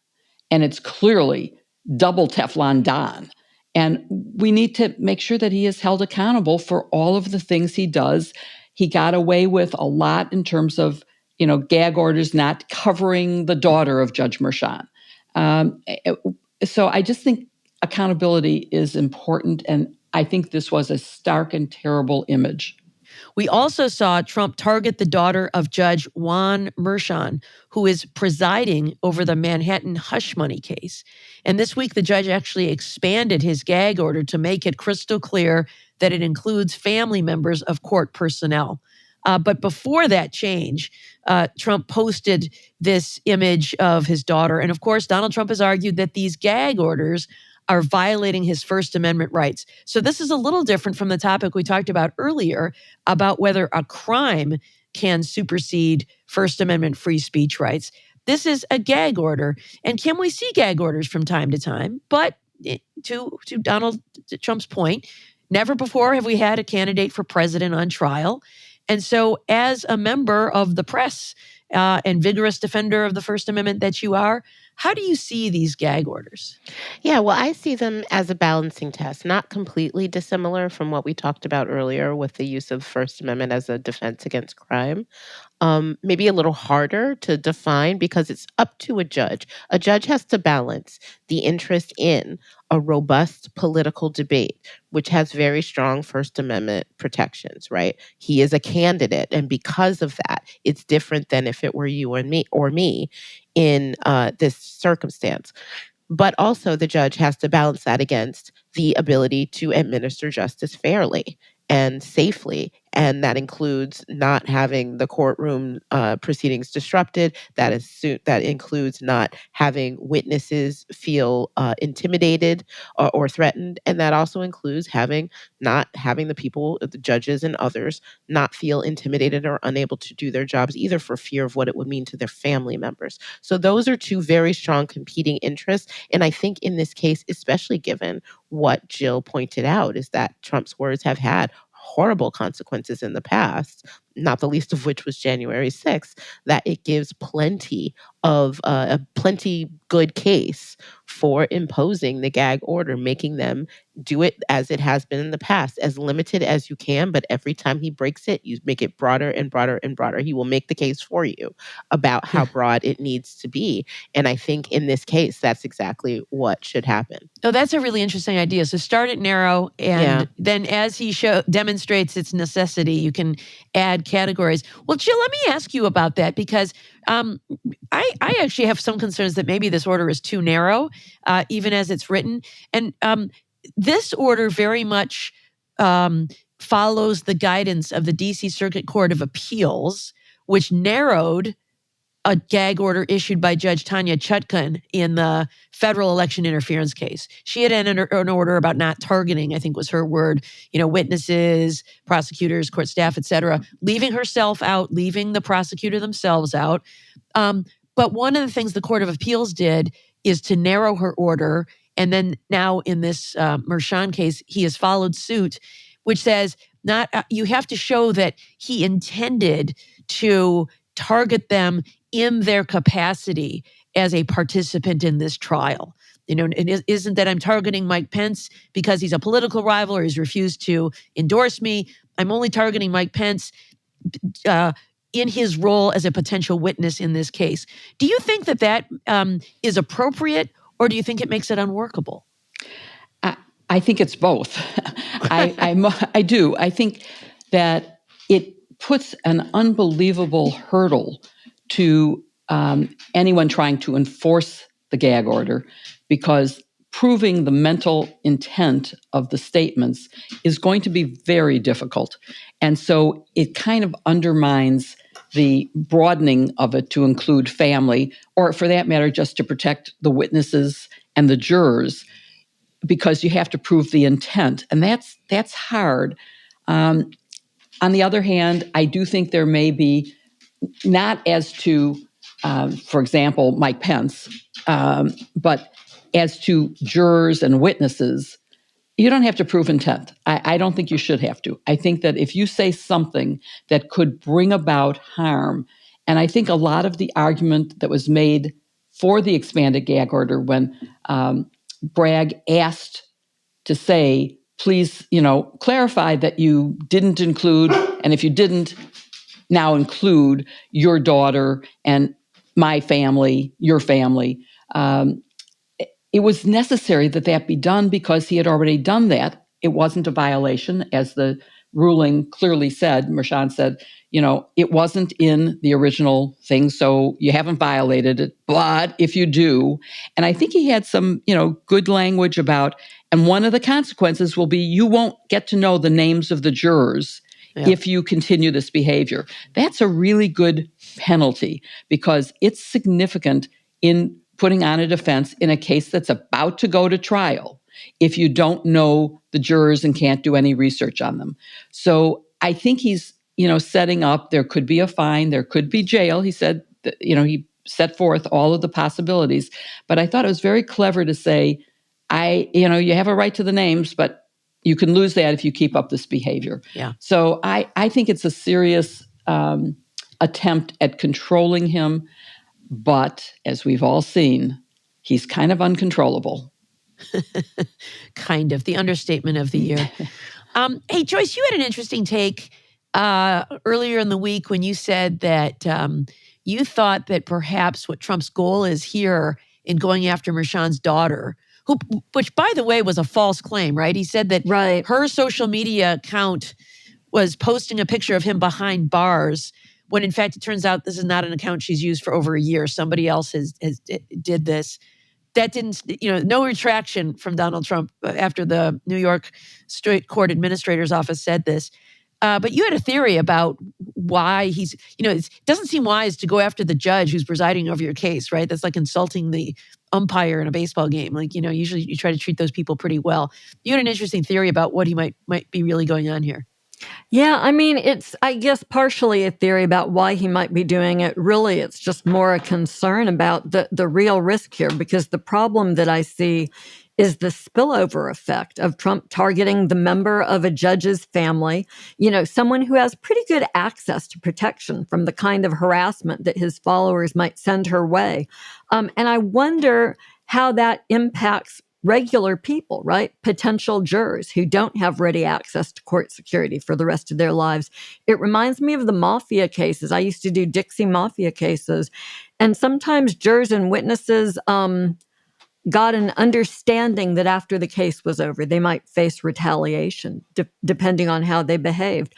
and it's clearly double Teflon Don. And we need to make sure that he is held accountable for all of the things he does. He got away with a lot in terms of, gag orders not covering the daughter of Judge Merchan. So I just think accountability is important. And I think this was a stark and terrible image. We also saw Trump target the daughter of Judge Juan Merchan, who is presiding over the Manhattan hush money case. And this week, the judge actually expanded his gag order to make it crystal clear that it includes family members of court personnel. But before that change, Trump posted this image of his daughter. And of course, Donald Trump has argued that these gag orders are violating his First Amendment rights. So this is a little different from the topic we talked about earlier about whether a crime can supersede First Amendment free speech rights. This is a gag order. And can we see gag orders from time to time? But to Donald Trump's point, never before have we had a candidate for president on trial. And so as a member of the press and vigorous defender of the First Amendment that you are, how do you see these gag orders? Yeah, well, I see them as a balancing test, not completely dissimilar from what we talked about earlier with the use of First Amendment as a defense against crime. Maybe a little harder to define because it's up to a judge. A judge has to balance the interest in a robust political debate, which has very strong First Amendment protections, right? He is a candidate, and because of that, it's different than if it were you and me in this circumstance. But also the judge has to balance that against the ability to administer justice fairly and safely. And that includes not having the courtroom proceedings disrupted. That includes not having witnesses feel intimidated or threatened. And that also includes not having the people, the judges and others, not feel intimidated or unable to do their jobs either for fear of what it would mean to their family members. So those are two very strong competing interests. And I think in this case, especially given what Jill pointed out, is that Trump's words have had horrible consequences in the past, not the least of which was January 6th, that it gives plenty of a plenty good case for imposing the gag order, making them do it as it has been in the past, as limited as you can, but every time he breaks it, you make it broader and broader and broader. He will make the case for you about how broad it needs to be. And I think in this case, that's exactly what should happen. Oh, that's a really interesting idea. So start it narrow, and then as he demonstrates its necessity, you can add categories. Well, Jill, let me ask you about that, because I actually have some concerns that maybe this order is too narrow, even as it's written. And this order very much follows the guidance of the D.C. Circuit Court of Appeals, which narrowed a gag order issued by Judge Tanya Chutkan in the federal election interference case. She had an order about not targeting, I think was her word, witnesses, prosecutors, court staff, et cetera, leaving herself out, leaving the prosecutor themselves out. But one of the things the Court of Appeals did is to narrow her order. And then now in this Merchan case, he has followed suit, which says you have to show that he intended to target them in their capacity as a participant in this trial. It isn't that I'm targeting Mike Pence because he's a political rival or he's refused to endorse me. I'm only targeting Mike Pence in his role as a potential witness in this case. Do you think that is appropriate, or do you think it makes it unworkable? I think it's both. I do. I think that it puts an unbelievable hurdle to anyone trying to enforce the gag order, because proving the mental intent of the statements is going to be very difficult. And so it kind of undermines the broadening of it to include family, or for that matter, just to protect the witnesses and the jurors, because you have to prove the intent. And that's hard. On the other hand, I do think there may be, not as to, for example, Mike Pence, but as to jurors and witnesses, you don't have to prove intent. I don't think you should have to. I think that if you say something that could bring about harm, and I think a lot of the argument that was made for the expanded gag order when Bragg asked to say, please, clarify that you didn't include, and if you didn't, now include your daughter and my family, your family. It was necessary that be done because he had already done that. It wasn't a violation, as the ruling clearly said. Merchan said, it wasn't in the original thing, so you haven't violated it. But if you do, and I think he had some, good language about, and one of the consequences will be you won't get to know the names of the jurors if you continue this behavior. That's a really good penalty because it's significant in putting on a defense in a case that's about to go to trial if you don't know the jurors and can't do any research on them. So I think he's, setting up, there could be a fine, there could be jail. He said, that, he set forth all of the possibilities. But I thought it was very clever to say, you have a right to the names, but you can lose that if you keep up this behavior. Yeah. So I think it's a serious attempt at controlling him. But as we've all seen, he's kind of uncontrollable. Kind of, the understatement of the year. Hey, Joyce, you had an interesting take earlier in the week when you said that you thought that perhaps what Trump's goal is here in going after Merchan's daughter, which, by the way, was a false claim, right? He said that her social media account was posting a picture of him behind bars, when in fact it turns out this is not an account she's used for over a year. Somebody else did this. That didn't, no retraction from Donald Trump after the New York State Court Administrator's Office said this. But you had a theory about why he's, it doesn't seem wise to go after the judge who's presiding over your case, right? That's like insulting the umpire in a baseball game. Like, usually you try to treat those people pretty well. You had an interesting theory about what he might be really going on here. Yeah, I mean, it's, I guess, partially a theory about why he might be doing it. Really, it's just more a concern about the real risk here, because the problem that I see is the spillover effect of Trump targeting the member of a judge's family, someone who has pretty good access to protection from the kind of harassment that his followers might send her way. And I wonder how that impacts regular people, right? Potential jurors who don't have ready access to court security for the rest of their lives. It reminds me of the mafia cases. I used to do Dixie Mafia cases, and sometimes jurors and witnesses got an understanding that after the case was over, they might face retaliation, depending on how they behaved.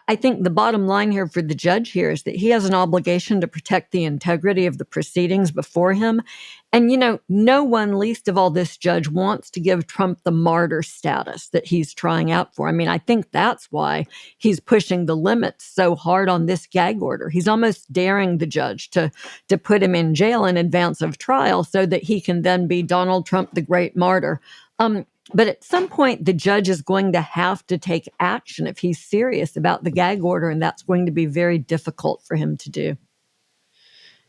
I think the bottom line here for the judge here is that he has an obligation to protect the integrity of the proceedings before him. And, no one, least of all this judge, wants to give Trump the martyr status that he's trying out for. I mean, I think that's why he's pushing the limits so hard on this gag order. He's almost daring the judge to put him in jail in advance of trial so that he can then be Donald Trump, the great martyr. But at some point, the judge is going to have to take action if he's serious about the gag order, and that's going to be very difficult for him to do.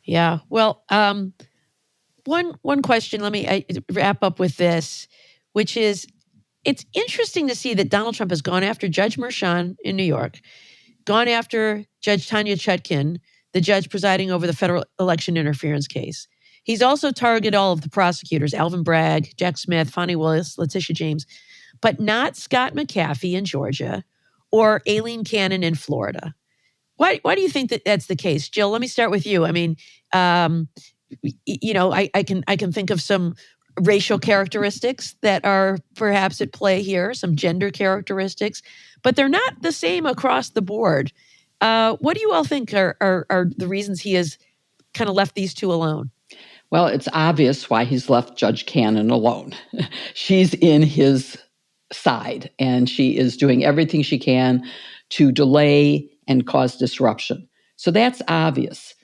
Yeah. Well, one question, let me wrap up with this, which is, it's interesting to see that Donald Trump has gone after Judge Merchan in New York, gone after Judge Tanya Chutkin, the judge presiding over the federal election interference case. He's also targeted all of the prosecutors, Alvin Bragg, Jack Smith, Fonnie Willis, Letitia James, but not Scott McAfee in Georgia or Aileen Cannon in Florida. Why do you think that that's the case? Jill, let me start with you. I mean, I can think of some racial characteristics that are perhaps at play here, some gender characteristics, but they're not the same across the board. What do you all think are the reasons he has kind of left these two alone? Well, it's obvious why he's left Judge Cannon alone. She's in his side, and she is doing everything she can to delay and cause disruption. So that's obvious.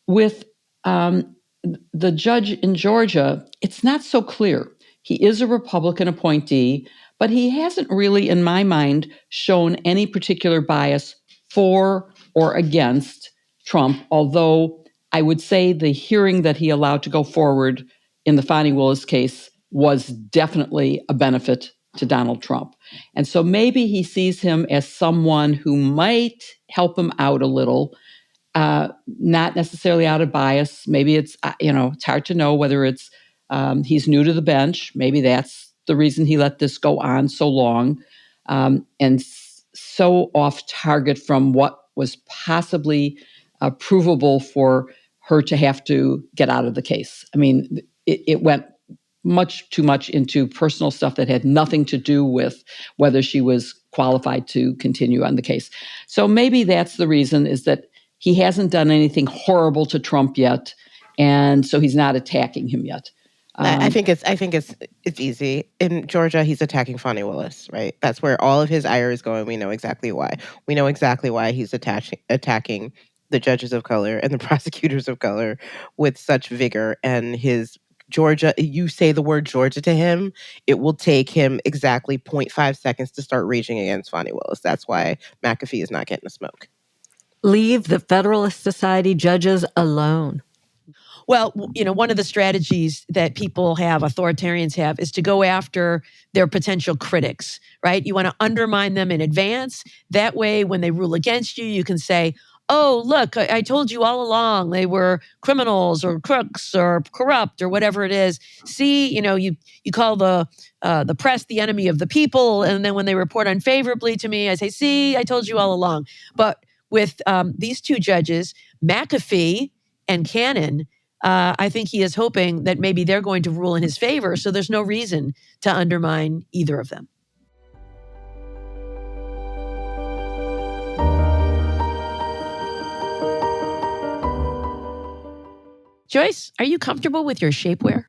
With the judge in Georgia, it's not so clear. He is a Republican appointee, but he hasn't really, in my mind, shown any particular bias for or against Trump, although I would say the hearing that he allowed to go forward in the Fonnie Willis case was definitely a benefit to Donald Trump. And so maybe he sees him as someone who might help him out a little, not necessarily out of bias. Maybe it's hard to know whether it's he's new to the bench. Maybe that's the reason he let this go on so long, and so off target from what was possibly provable for her to have to get out of the case. I mean, it went much too much into personal stuff that had nothing to do with whether she was qualified to continue on the case. So maybe that's the reason, is that he hasn't done anything horrible to Trump yet, and so he's not attacking him yet. I think it's easy. In Georgia, he's attacking Fonnie Willis, right? That's where all of his ire is going. We know exactly why. We know exactly why he's attacking the judges of color and the prosecutors of color with such vigor. And his Georgia, you say the word Georgia to him, it will take him exactly 0.5 seconds to start raging against Fonnie Willis. That's why McAfee is not getting the smoke. Leave the Federalist Society judges alone. Well, one of the strategies that people have, authoritarians have, is to go after their potential critics, right? You want to undermine them in advance. That way, when they rule against you, you can say, oh, look, I told you all along they were criminals or crooks or corrupt or whatever it is. See, you call the press the enemy of the people. And then when they report unfavorably to me, I say, see, I told you all along. But with these two judges, McAfee and Cannon, I think he is hoping that maybe they're going to rule in his favor. So there's no reason to undermine either of them. Joyce, are you comfortable with your shapewear?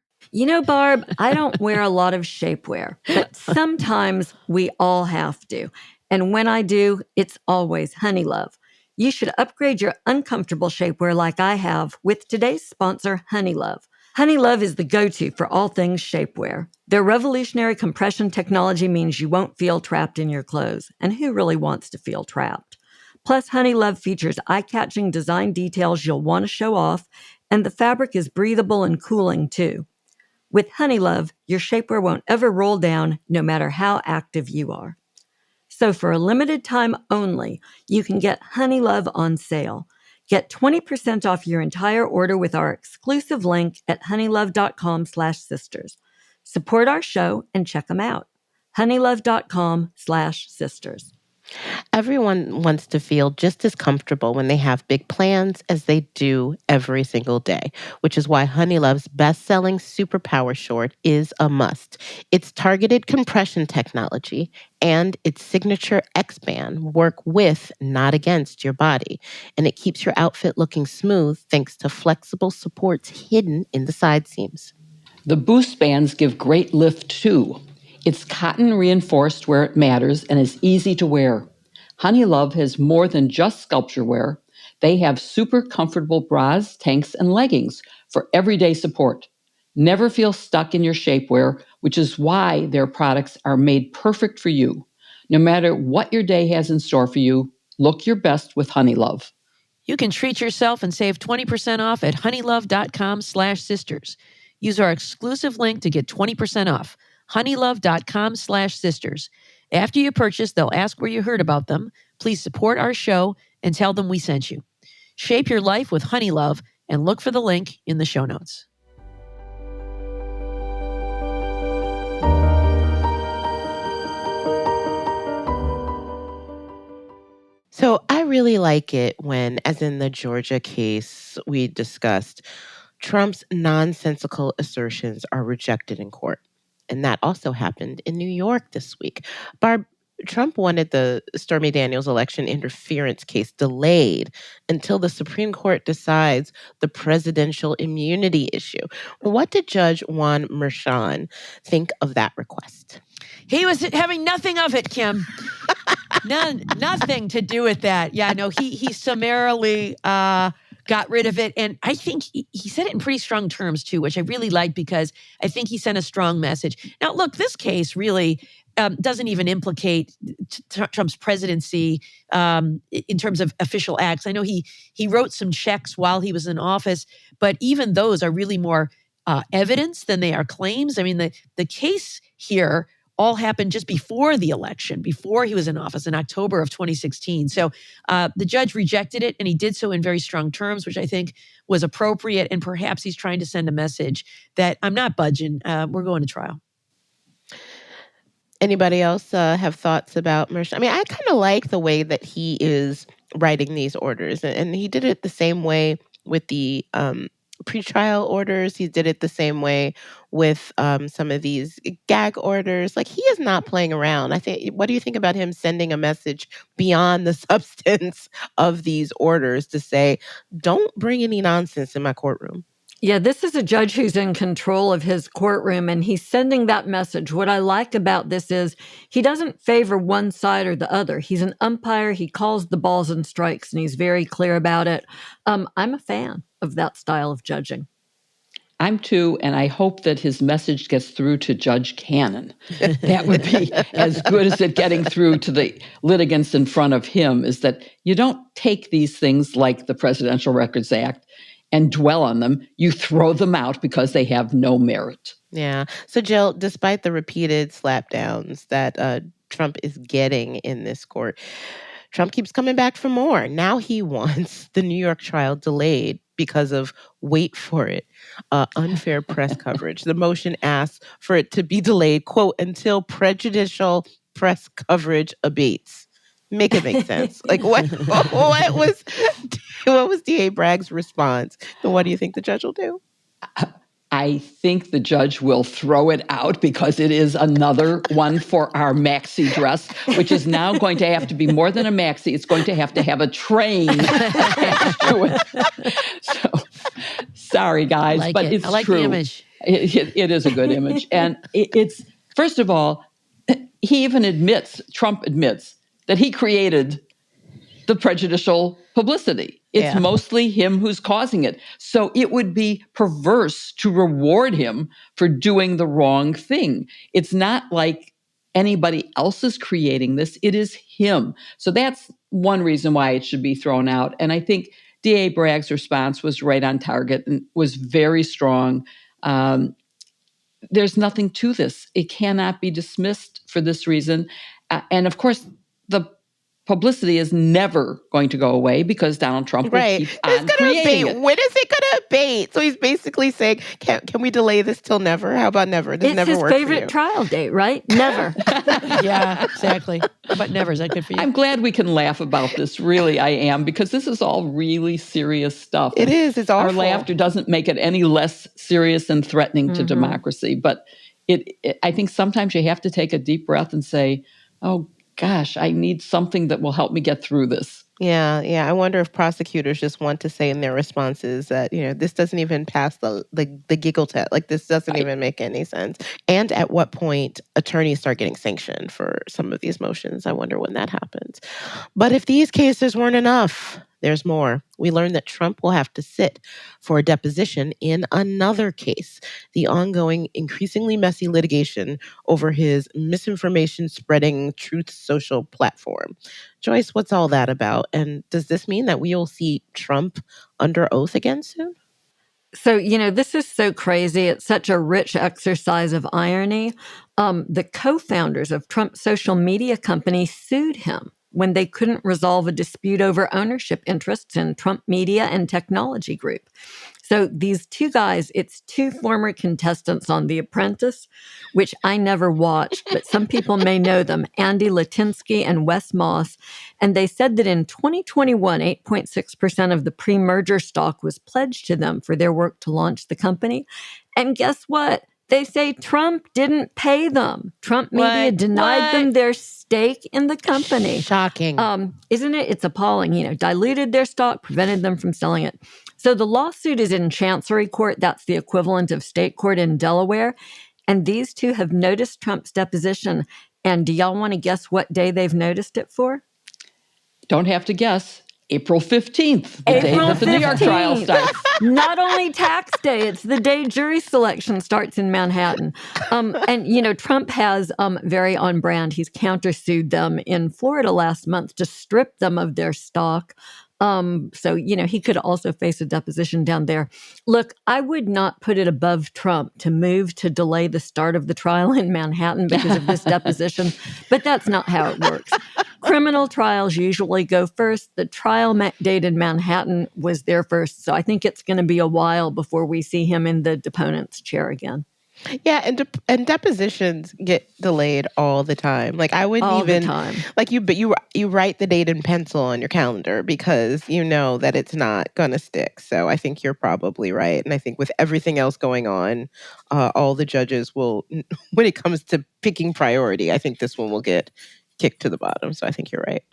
Barb, I don't wear a lot of shapewear, but sometimes we all have to. And when I do, it's always Honeylove. You should upgrade your uncomfortable shapewear like I have with today's sponsor, Honeylove. Honeylove is the go-to for all things shapewear. Their revolutionary compression technology means you won't feel trapped in your clothes. And who really wants to feel trapped? Plus, Honeylove features eye-catching design details you'll want to show off, and the fabric is breathable and cooling too. With Honeylove, your shapewear won't ever roll down, no matter how active you are. So for a limited time only, you can get Honeylove on sale. Get 20% off your entire order with our exclusive link at honeylove.com/sisters. Support our show and check them out. honeylove.com/sisters. Everyone wants to feel just as comfortable when they have big plans as they do every single day, which is why Honeylove's best-selling Superpower Short is a must. Its targeted compression technology and its signature X-band work with, not against, your body, and it keeps your outfit looking smooth thanks to flexible supports hidden in the side seams. The boost bands give great lift too. It's cotton reinforced where it matters and is easy to wear. Honeylove has more than just sculpture wear. They have super comfortable bras, tanks, and leggings for everyday support. Never feel stuck in your shapewear, which is why their products are made perfect for you. No matter what your day has in store for you, look your best with Honeylove. You can treat yourself and save 20% off at honeylove.com/sisters. Use our exclusive link to get 20% off. honeylove.com/sisters. After you purchase, they'll ask where you heard about them. Please support our show and tell them we sent you. Shape your life with Honeylove and look for the link in the show notes. really like it when, as in the Georgia case we discussed, Trump's nonsensical assertions are rejected in court. And that also happened in New York this week. Barb, Trump wanted the Stormy Daniels election interference case delayed until the Supreme Court decides the presidential immunity issue. What did Judge Juan Merchan think of that request? He was having nothing of it, Kim. Nothing to do with that. Yeah, no, he summarily got rid of it. And I think he said it in pretty strong terms, too, which I really liked because I think he sent a strong message. Now, look, this case really doesn't even implicate Trump's presidency in terms of official acts. I know he wrote some checks while he was in office, but even those are really more evidence than they are claims. I mean, the case here all happened just before the election, before he was in office in October of 2016. So the judge rejected it, and he did so in very strong terms, which I think was appropriate. And perhaps he's trying to send a message that I'm not budging. We're going to trial. Anybody else have thoughts about Merchan? I mean, I kind of like the way that he is writing these orders, and he did it the same way with the pretrial orders. He did it the same way with some of these gag orders. Like, he is not playing around. I think. What do you think about him sending a message beyond the substance of these orders to say, "Don't bring any nonsense in my courtroom"? Yeah, this is a judge who's in control of his courtroom, and he's sending that message. What I like about this is he doesn't favor one side or the other. He's an umpire. He calls the balls and strikes, and he's very clear about it. I'm a fan of that style of judging. I'm too, and I hope that his message gets through to Judge Cannon. That would be as good as it getting through to the litigants in front of him, is that you don't take these things like the Presidential Records Act and dwell on them. You throw them out because they have no merit. Yeah. So, Jill, despite the repeated slapdowns that Trump is getting in this court, Trump keeps coming back for more. Now he wants the New York trial delayed because of, wait for it, unfair press coverage. The motion asks for it to be delayed, quote, until prejudicial press coverage abates. Make it make sense. Like, what was DA Bragg's response? And what do you think the judge will do? I think the judge will throw it out because it is another one for our maxi dress, which is now going to have to be more than a maxi. It's going to have a train attached to it. So, sorry, guys, I but it. it's I like true. The image. It is a good image. And it's, first of all, Trump admits that he created the prejudicial publicity. It's mostly him who's causing it. So it would be perverse to reward him for doing the wrong thing. It's not like anybody else is creating this. It is him. So that's one reason why it should be thrown out. And I think DA Bragg's response was right on target and was very strong. There's nothing to this. It cannot be dismissed for this reason. And of course, the publicity is never going to go away because Donald Trump will keep on creating it. When is it going to abate? So he's basically saying, can we delay this till never? How about never? This never works. It's his favorite trial date, right? Never. Yeah, exactly. But never. Is that good for you? I'm glad we can laugh about this. Really, I am, because this is all really serious stuff. It is. It's awful. Our laughter doesn't make it any less serious and threatening to democracy. But I think sometimes you have to take a deep breath and say, oh, gosh, I need something that will help me get through this. Yeah. I wonder if prosecutors just want to say in their responses that, this doesn't even pass the giggle test. Like, this doesn't even make any sense. And at what point attorneys start getting sanctioned for some of these motions. I wonder when that happens. But if these cases weren't enough, there's more. We learned that Trump will have to sit for a deposition in another case, the ongoing, increasingly messy litigation over his misinformation spreading Truth Social platform. Joyce, what's all that about? And does this mean that we will see Trump under oath again soon? So, this is so crazy. It's such a rich exercise of irony. The co-founders of Trump's social media company sued him when they couldn't resolve a dispute over ownership interests in Trump Media and Technology Group. So these two guys, it's two former contestants on The Apprentice, which I never watched, but some people may know them, Andy Latinsky and Wes Moss. And they said that in 2021, 8.6% of the pre-merger stock was pledged to them for their work to launch the company. And guess what? They say Trump didn't pay them. Trump media denied them their stake in the company. Shocking. Isn't it? It's appalling. Diluted their stock, prevented them from selling it. So the lawsuit is in Chancery Court. That's the equivalent of state court in Delaware. And these two have noticed Trump's deposition. And do y'all want to guess what day they've noticed it for? Don't have to guess. April 15th, the day that the New York trial starts. Not only tax day, it's the day jury selection starts in Manhattan. And Trump has very on brand. He's countersued them in Florida last month to strip them of their stock. So he could also face a deposition down there. Look, I would not put it above Trump to move to delay the start of the trial in Manhattan because of this deposition, but that's not how it works. Criminal trials usually go first. The trial date in Manhattan was there first. So I think it's going to be a while before we see him in the deponent's chair again. Yeah, and depositions get delayed all the time. Like I wouldn't all even the time. Like you write the date in pencil on your calendar because you know that it's not going to stick. So I think you're probably right, and I think with everything else going on, all the judges will, when it comes to picking priority, I think this one will get kicked to the bottom. So I think you're right.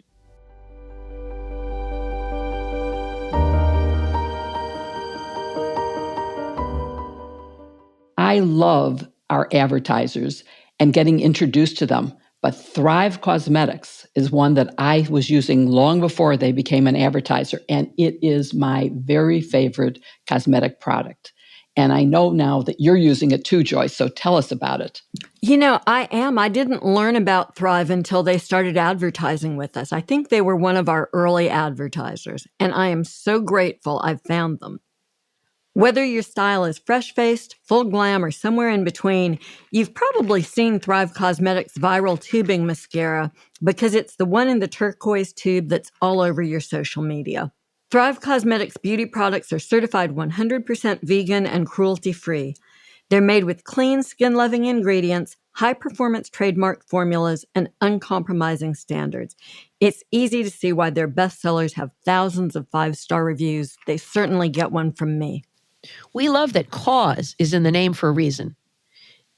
I love our advertisers and getting introduced to them, but Thrive Cosmetics is one that I was using long before they became an advertiser, and it is my very favorite cosmetic product. And I know now that you're using it too, Joyce, so tell us about it. I am. I didn't learn about Thrive until they started advertising with us. I think they were one of our early advertisers, and I am so grateful I've found them. Whether your style is fresh-faced, full glam, or somewhere in between, you've probably seen Thrive Cosmetics' viral tubing mascara because it's the one in the turquoise tube that's all over your social media. Thrive Cosmetics beauty products are certified 100% vegan and cruelty-free. They're made with clean, skin-loving ingredients, high-performance trademark formulas, and uncompromising standards. It's easy to see why their bestsellers have thousands of 5-star reviews. They certainly get one from me. We love that cause is in the name for a reason.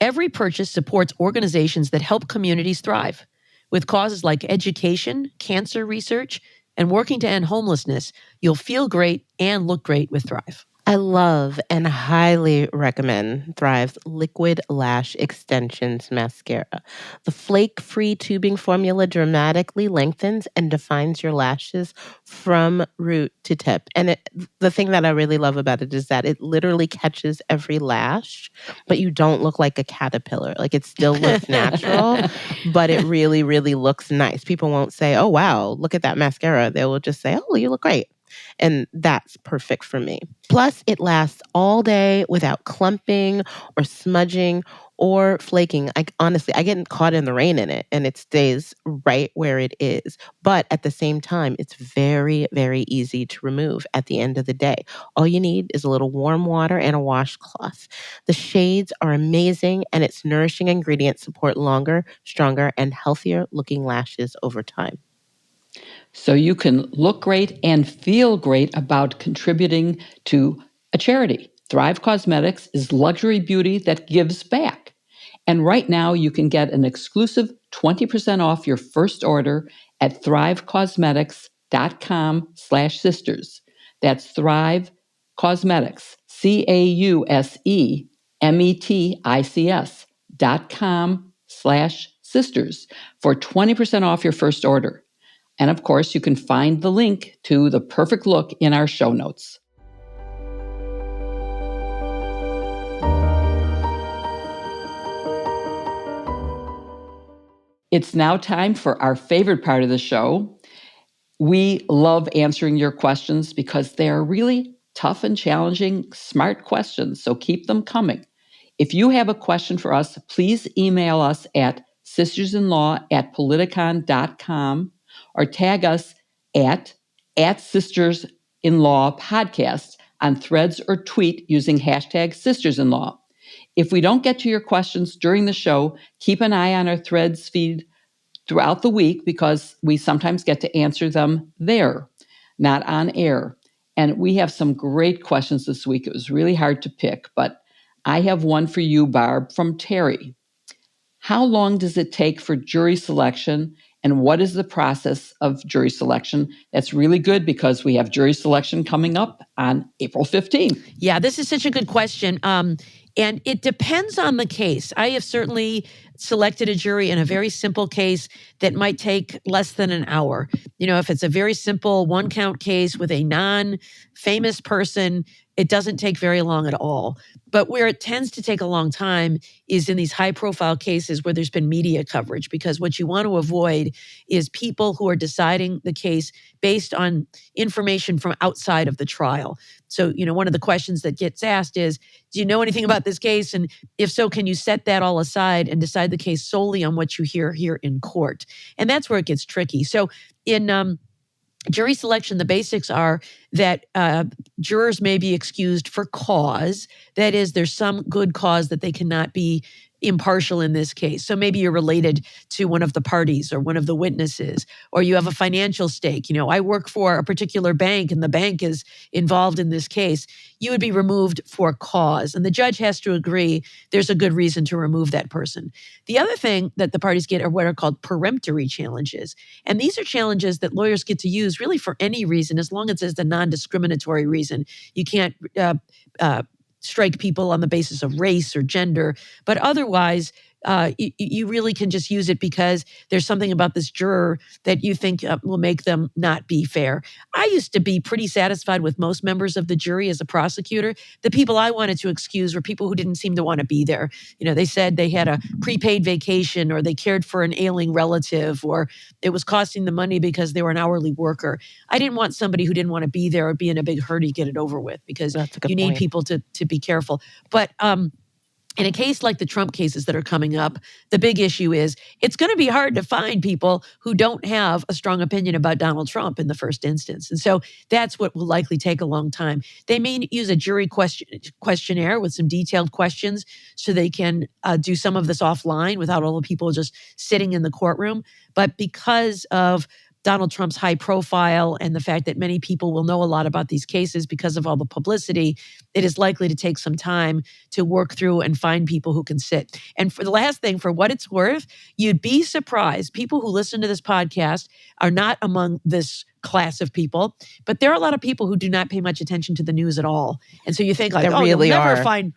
Every purchase supports organizations that help communities thrive. With causes like education, cancer research, and working to end homelessness, you'll feel great and look great with Thrive. I love and highly recommend Thrive's Liquid Lash Extensions Mascara. The flake-free tubing formula dramatically lengthens and defines your lashes from root to tip. And the thing that I really love about it is that it literally catches every lash, but you don't look like a caterpillar. Like it still looks natural, but it really, really looks nice. People won't say, oh, wow, look at that mascara. They will just say, oh, you look great. And that's perfect for me. Plus, it lasts all day without clumping or smudging or flaking. I get caught in the rain in it and it stays right where it is. But at the same time, it's very, very easy to remove at the end of the day. All you need is a little warm water and a washcloth. The shades are amazing and its nourishing ingredients support longer, stronger, and healthier looking lashes over time. So you can look great and feel great about contributing to a charity. Thrive Cosmetics is luxury beauty that gives back. And right now you can get an exclusive 20% off your first order at thrivecosmetics.com/sisters. That's Thrive Cosmetics, CAUSEMETICS.com/sisters for 20% off your first order. And of course, you can find the link to the perfect look in our show notes. It's now time for our favorite part of the show. We love answering your questions because they are really tough and challenging, smart questions, so keep them coming. If you have a question for us, please email us at sistersinlaw@politicon.com or tag us at Sisters in Law Podcast on Threads or tweet using hashtag sistersinlaw. If we don't get to your questions during the show, keep an eye on our Threads feed throughout the week because we sometimes get to answer them there, not on air. And we have some great questions this week. It was really hard to pick, but I have one for you, Barb, from Terry. How long does it take for jury selection, and what is the process of jury selection? That's really good because we have jury selection coming up on April 15th. Yeah, this is such a good question. And it depends on the case. I have certainly selected a jury in a very simple case that might take less than an hour. If it's a very simple one-count case with a non-famous person, it doesn't take very long at all. But where it tends to take a long time is in these high-profile cases where there's been media coverage, because what you want to avoid is people who are deciding the case based on information from outside of the trial. So, one of the questions that gets asked is, do you know anything about this case? And if so, can you set that all aside and decide the case solely on what you hear here in court? And that's where it gets tricky. So in jury selection, the basics are that jurors may be excused for cause. That is, there's some good cause that they cannot be impartial in this case. So maybe you're related to one of the parties or one of the witnesses, or you have a financial stake. I work for a particular bank and the bank is involved in this case. You would be removed for cause, and the judge has to agree there's a good reason to remove that person. The other thing that the parties get are what are called peremptory challenges. And these are challenges that lawyers get to use really for any reason, as long as it's a non-discriminatory reason. You can't strike people on the basis of race or gender, but otherwise, you really can just use it because there's something about this juror that you think will make them not be fair. I used to be pretty satisfied with most members of the jury as a prosecutor. The people I wanted to excuse were people who didn't seem to want to be there. They said they had a prepaid vacation, or they cared for an ailing relative, or it was costing them money because they were an hourly worker. I didn't want somebody who didn't want to be there or be in a big hurry get it over with, because you need people to be careful. But in a case like the Trump cases that are coming up, the big issue is it's going to be hard to find people who don't have a strong opinion about Donald Trump in the first instance. And so that's what will likely take a long time. They may use a jury questionnaire with some detailed questions so they can do some of this offline without all the people just sitting in the courtroom. But because of Donald Trump's high profile and the fact that many people will know a lot about these cases because of all the publicity, it is likely to take some time to work through and find people who can sit. And for the last thing, for what it's worth, you'd be surprised. People who listen to this podcast are not among this class of people, but there are a lot of people who do not pay much attention to the news at all. And so you think like, There really you'll never are. find...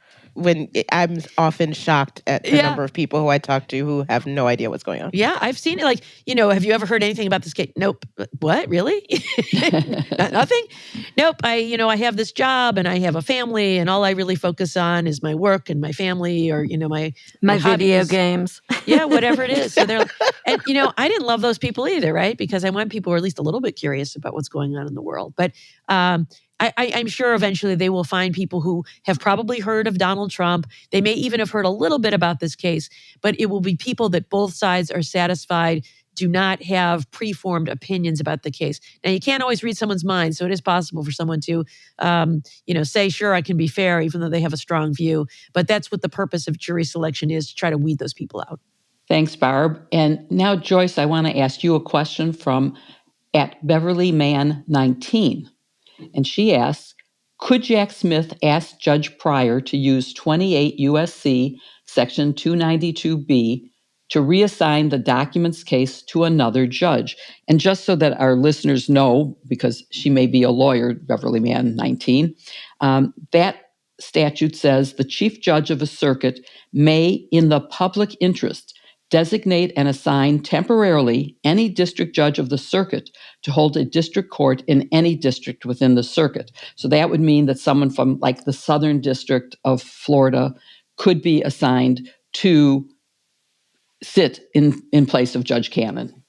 I'm often shocked at the number of people who I talk to who have no idea what's going on. Yeah, I've seen it. Like, have you ever heard anything about this case? Nope. What? Really? Nothing? Nope. I have this job and I have a family, and all I really focus on is my work and my family, or, my video hobbies. games. Yeah, whatever it is. So they're, and I didn't love those people either, right? Because I want people who are at least a little bit curious about what's going on in the world. But I'm sure eventually they will find people who have probably heard of Donald Trump. They may even have heard a little bit about this case, but it will be people that both sides are satisfied do not have preformed opinions about the case. Now, you can't always read someone's mind, so it is possible for someone to, say, sure, I can be fair, even though they have a strong view. But that's what the purpose of jury selection is, to try to weed those people out. Thanks, Barb. And now, Joyce, I want to ask you a question from @BeverlyMan19. And she asks, could Jack Smith ask Judge Pryor to use 28 U.S.C. Section 292B to reassign the documents case to another judge? And just so that our listeners know, because she may be a lawyer, Beverly Man 19, that statute says the chief judge of a circuit may, in the public interest, designate and assign temporarily any district judge of the circuit to hold a district court in any district within the circuit. So that would mean that someone from like the Southern District of Florida could be assigned to sit in place of Judge Cannon.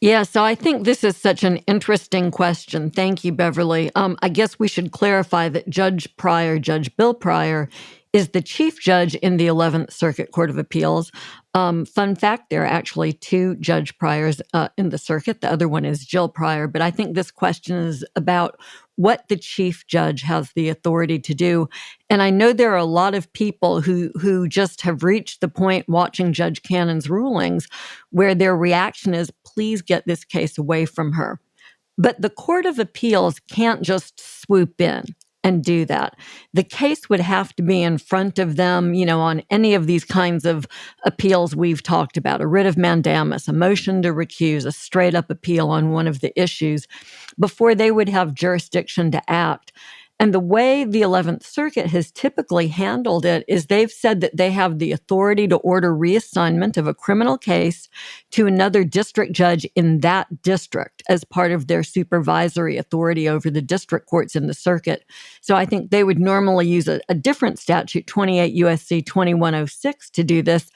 Yeah, so I think this is such an interesting question. Thank you, Beverly. I guess we should clarify that Judge Bill Pryor, is the chief judge in the 11th Circuit Court of Appeals. Fun fact, there are actually 2 Judge Pryors in the circuit. The other one is Jill Pryor. But I think this question is about what the chief judge has the authority to do. And I know there are a lot of people who just have reached the point watching Judge Cannon's rulings where their reaction is, please get this case away from her. But the Court of Appeals can't just swoop in and do that. The case would have to be in front of them, on any of these kinds of appeals we've talked about, a writ of mandamus, a motion to recuse, a straight up appeal on one of the issues, before they would have jurisdiction to act. And the way the 11th Circuit has typically handled it is they've said that they have the authority to order reassignment of a criminal case to another district judge in that district as part of their supervisory authority over the district courts in the circuit. So I think they would normally use a different statute, 28 U.S.C. 2106, to do this.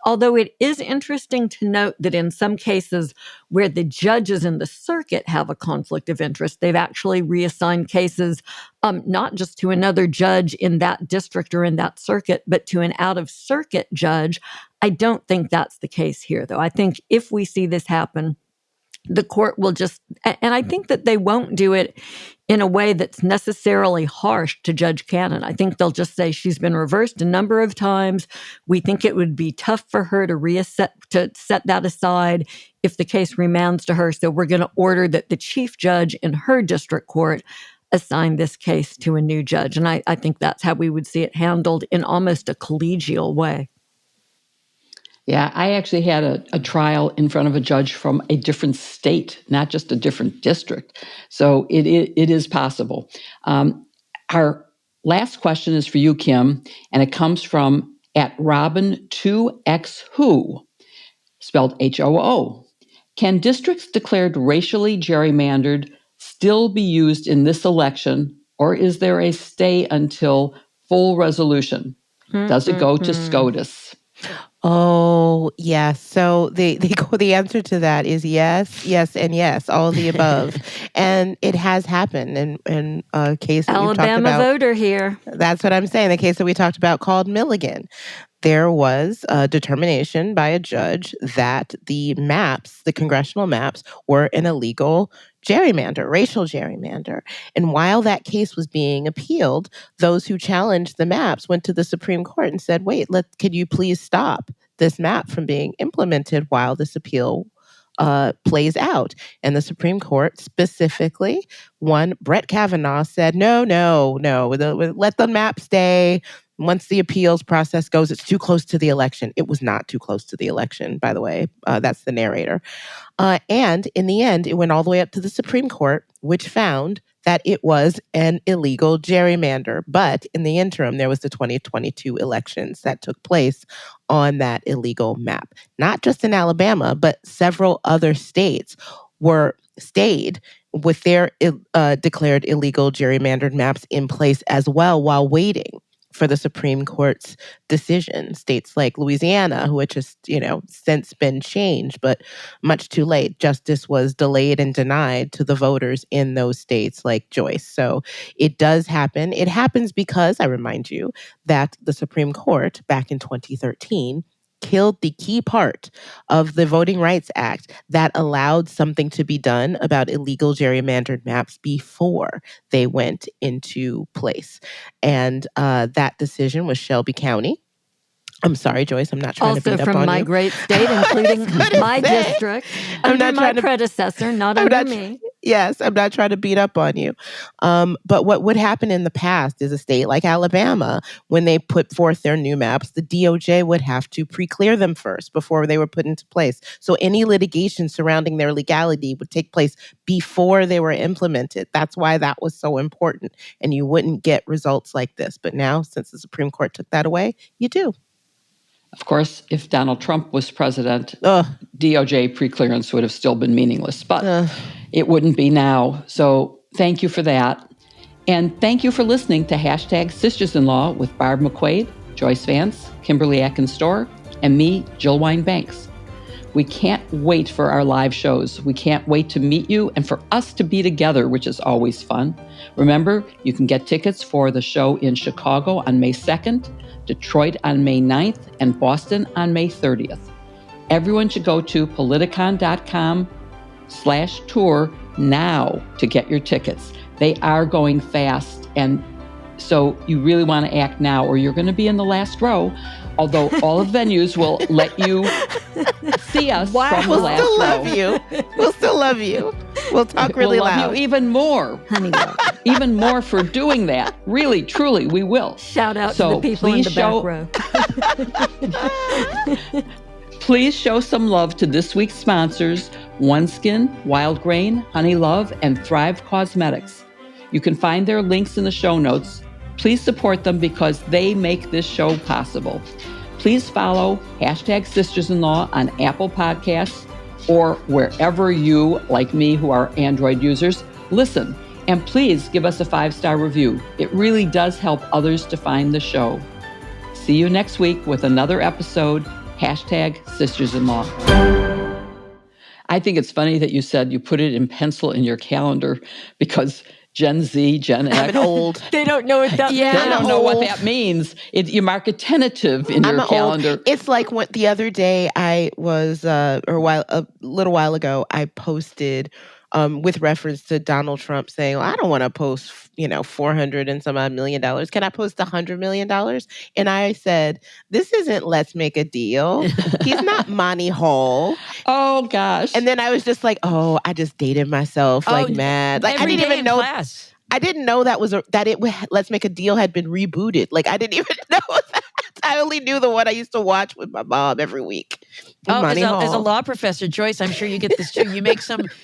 Although it is interesting to note that in some cases where the judges in the circuit have a conflict of interest, they've actually reassigned cases not just to another judge in that district or in that circuit, but to an out-of-circuit judge. I don't think that's the case here, though. I think if we see this happen, the court will just, and I think that they won't do it in a way that's necessarily harsh to Judge Cannon. I think they'll just say she's been reversed a number of times. We think it would be tough for her to set that aside if the case remands to her. So we're going to order that the chief judge in her district court assign this case to a new judge. And I think that's how we would see it handled in almost a collegial way. Yeah, I actually had a trial in front of a judge from a different state, not just a different district. So it is possible. Our last question is for you, Kim, and it comes from @Robin2xWho, spelled HOO. Can districts declared racially gerrymandered still be used in this election, or is there a stay until full resolution? Does it go to SCOTUS? Oh, yes. So the answer to that is yes, yes, and yes, all of the above. And it has happened in a case that we've talked about. Alabama voter here. That's what I'm saying. The case that we talked about called Milligan. There was a determination by a judge that the maps, the congressional maps, were an illegal gerrymander, racial gerrymander. And while that case was being appealed, those who challenged the maps went to the Supreme Court and said, wait, could you please stop this map from being implemented while this appeal plays out? And the Supreme Court, specifically, Brett Kavanaugh said, no, let the map stay. Once the appeals process goes, it's too close to the election. It was not too close to the election, by the way. That's the narrator. And in the end, it went all the way up to the Supreme Court, which found that it was an illegal gerrymander. But in the interim, there was the 2022 elections that took place on that illegal map. Not just in Alabama, but several other states stayed with their declared illegal gerrymandered maps in place as well while waiting for the Supreme Court's decision. States like Louisiana, which has, since been changed, but much too late. Justice was delayed and denied to the voters in those states like Joyce. So it does happen. It happens because, I remind you, that the Supreme Court back in 2013 killed the key part of the Voting Rights Act that allowed something to be done about illegal gerrymandered maps before they went into place. And that decision was Shelby County. I'm sorry, Joyce, I'm not trying to beat up on you. Also from my great state, including my district, under my predecessor, not under me. Yes, I'm not trying to beat up on you. But what would happen in the past is a state like Alabama, when they put forth their new maps, the DOJ would have to pre-clear them first before they were put into place. So any litigation surrounding their legality would take place before they were implemented. That's why that was so important. And you wouldn't get results like this. But now, since the Supreme Court took that away, you do. Of course, if Donald Trump was president, DOJ preclearance would have still been meaningless, but it wouldn't be now. So thank you for that. And thank you for listening to #Sisters-in-Law with Barb McQuaid, Joyce Vance, Kimberly Atkins-Storr, and me, Jill Wine-Banks. We can't wait for our live shows. We can't wait to meet you and for us to be together, which is always fun. Remember, you can get tickets for the show in Chicago on May 2nd, Detroit on May 9th, and Boston on May 30th. Everyone should go to politicon.com/tour now to get your tickets. They are going fast, and so you really want to act now or you're going to be in the last row, although all of venues will let you see us from the last row. We'll still love you. We'll still love you. We'll talk really we'll loud. love you even more. Honey, Even more for doing that. Really, truly, we will. shout out to the people in the back row. Please show some love to this week's sponsors, OneSkin, Wild Grain, Honey Love, and Thrive Cosmetics. You can find their links in the show notes. Please support them because they make this show possible. Please follow #SistersInLaw on Apple Podcasts or wherever you, like me, who are Android users, listen. And please give us a 5-star review. It really does help others to find the show. See you next week with another episode, #SistersInLaw. I think it's funny that you said you put it in pencil in your calendar because Gen Z, Gen X. I'm old. They don't know what that They don't know what that means. You mark it tentative in your calendar. Old. It's like what the other day I was, a little while ago, I posted with reference to Donald Trump saying, well, I don't want to post, $400 and some odd million. Can I post $100 million? And I said, this isn't Let's Make a Deal. He's not Monty Hall. Oh, gosh. And then I was just like, oh, I just dated myself mad. Like I didn't even know. Class. I didn't know that Let's Make a Deal had been rebooted. Like I didn't even know that. I only knew the one I used to watch with my mom every week. As a law professor, Joyce, I'm sure you get this too. You make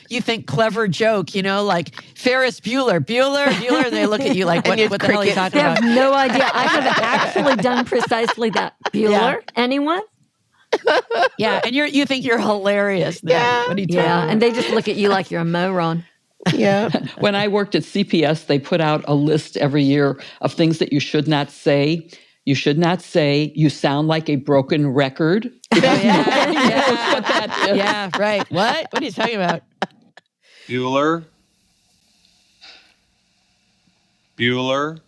you think clever joke, like Ferris Bueller, and they look at you like, what the hell are you talking They about? have no idea. I have actually done precisely that. Bueller? Yeah. Anyone? Yeah, and you think you're hilarious. Then. Yeah. What are you Yeah, and they just look at you like you're a moron. Yeah. When I worked at CPS, they put out a list every year of things that you should not say. You should not say, you sound like a broken record. What that is. Yeah, right. What are you talking about? Bueller. Bueller.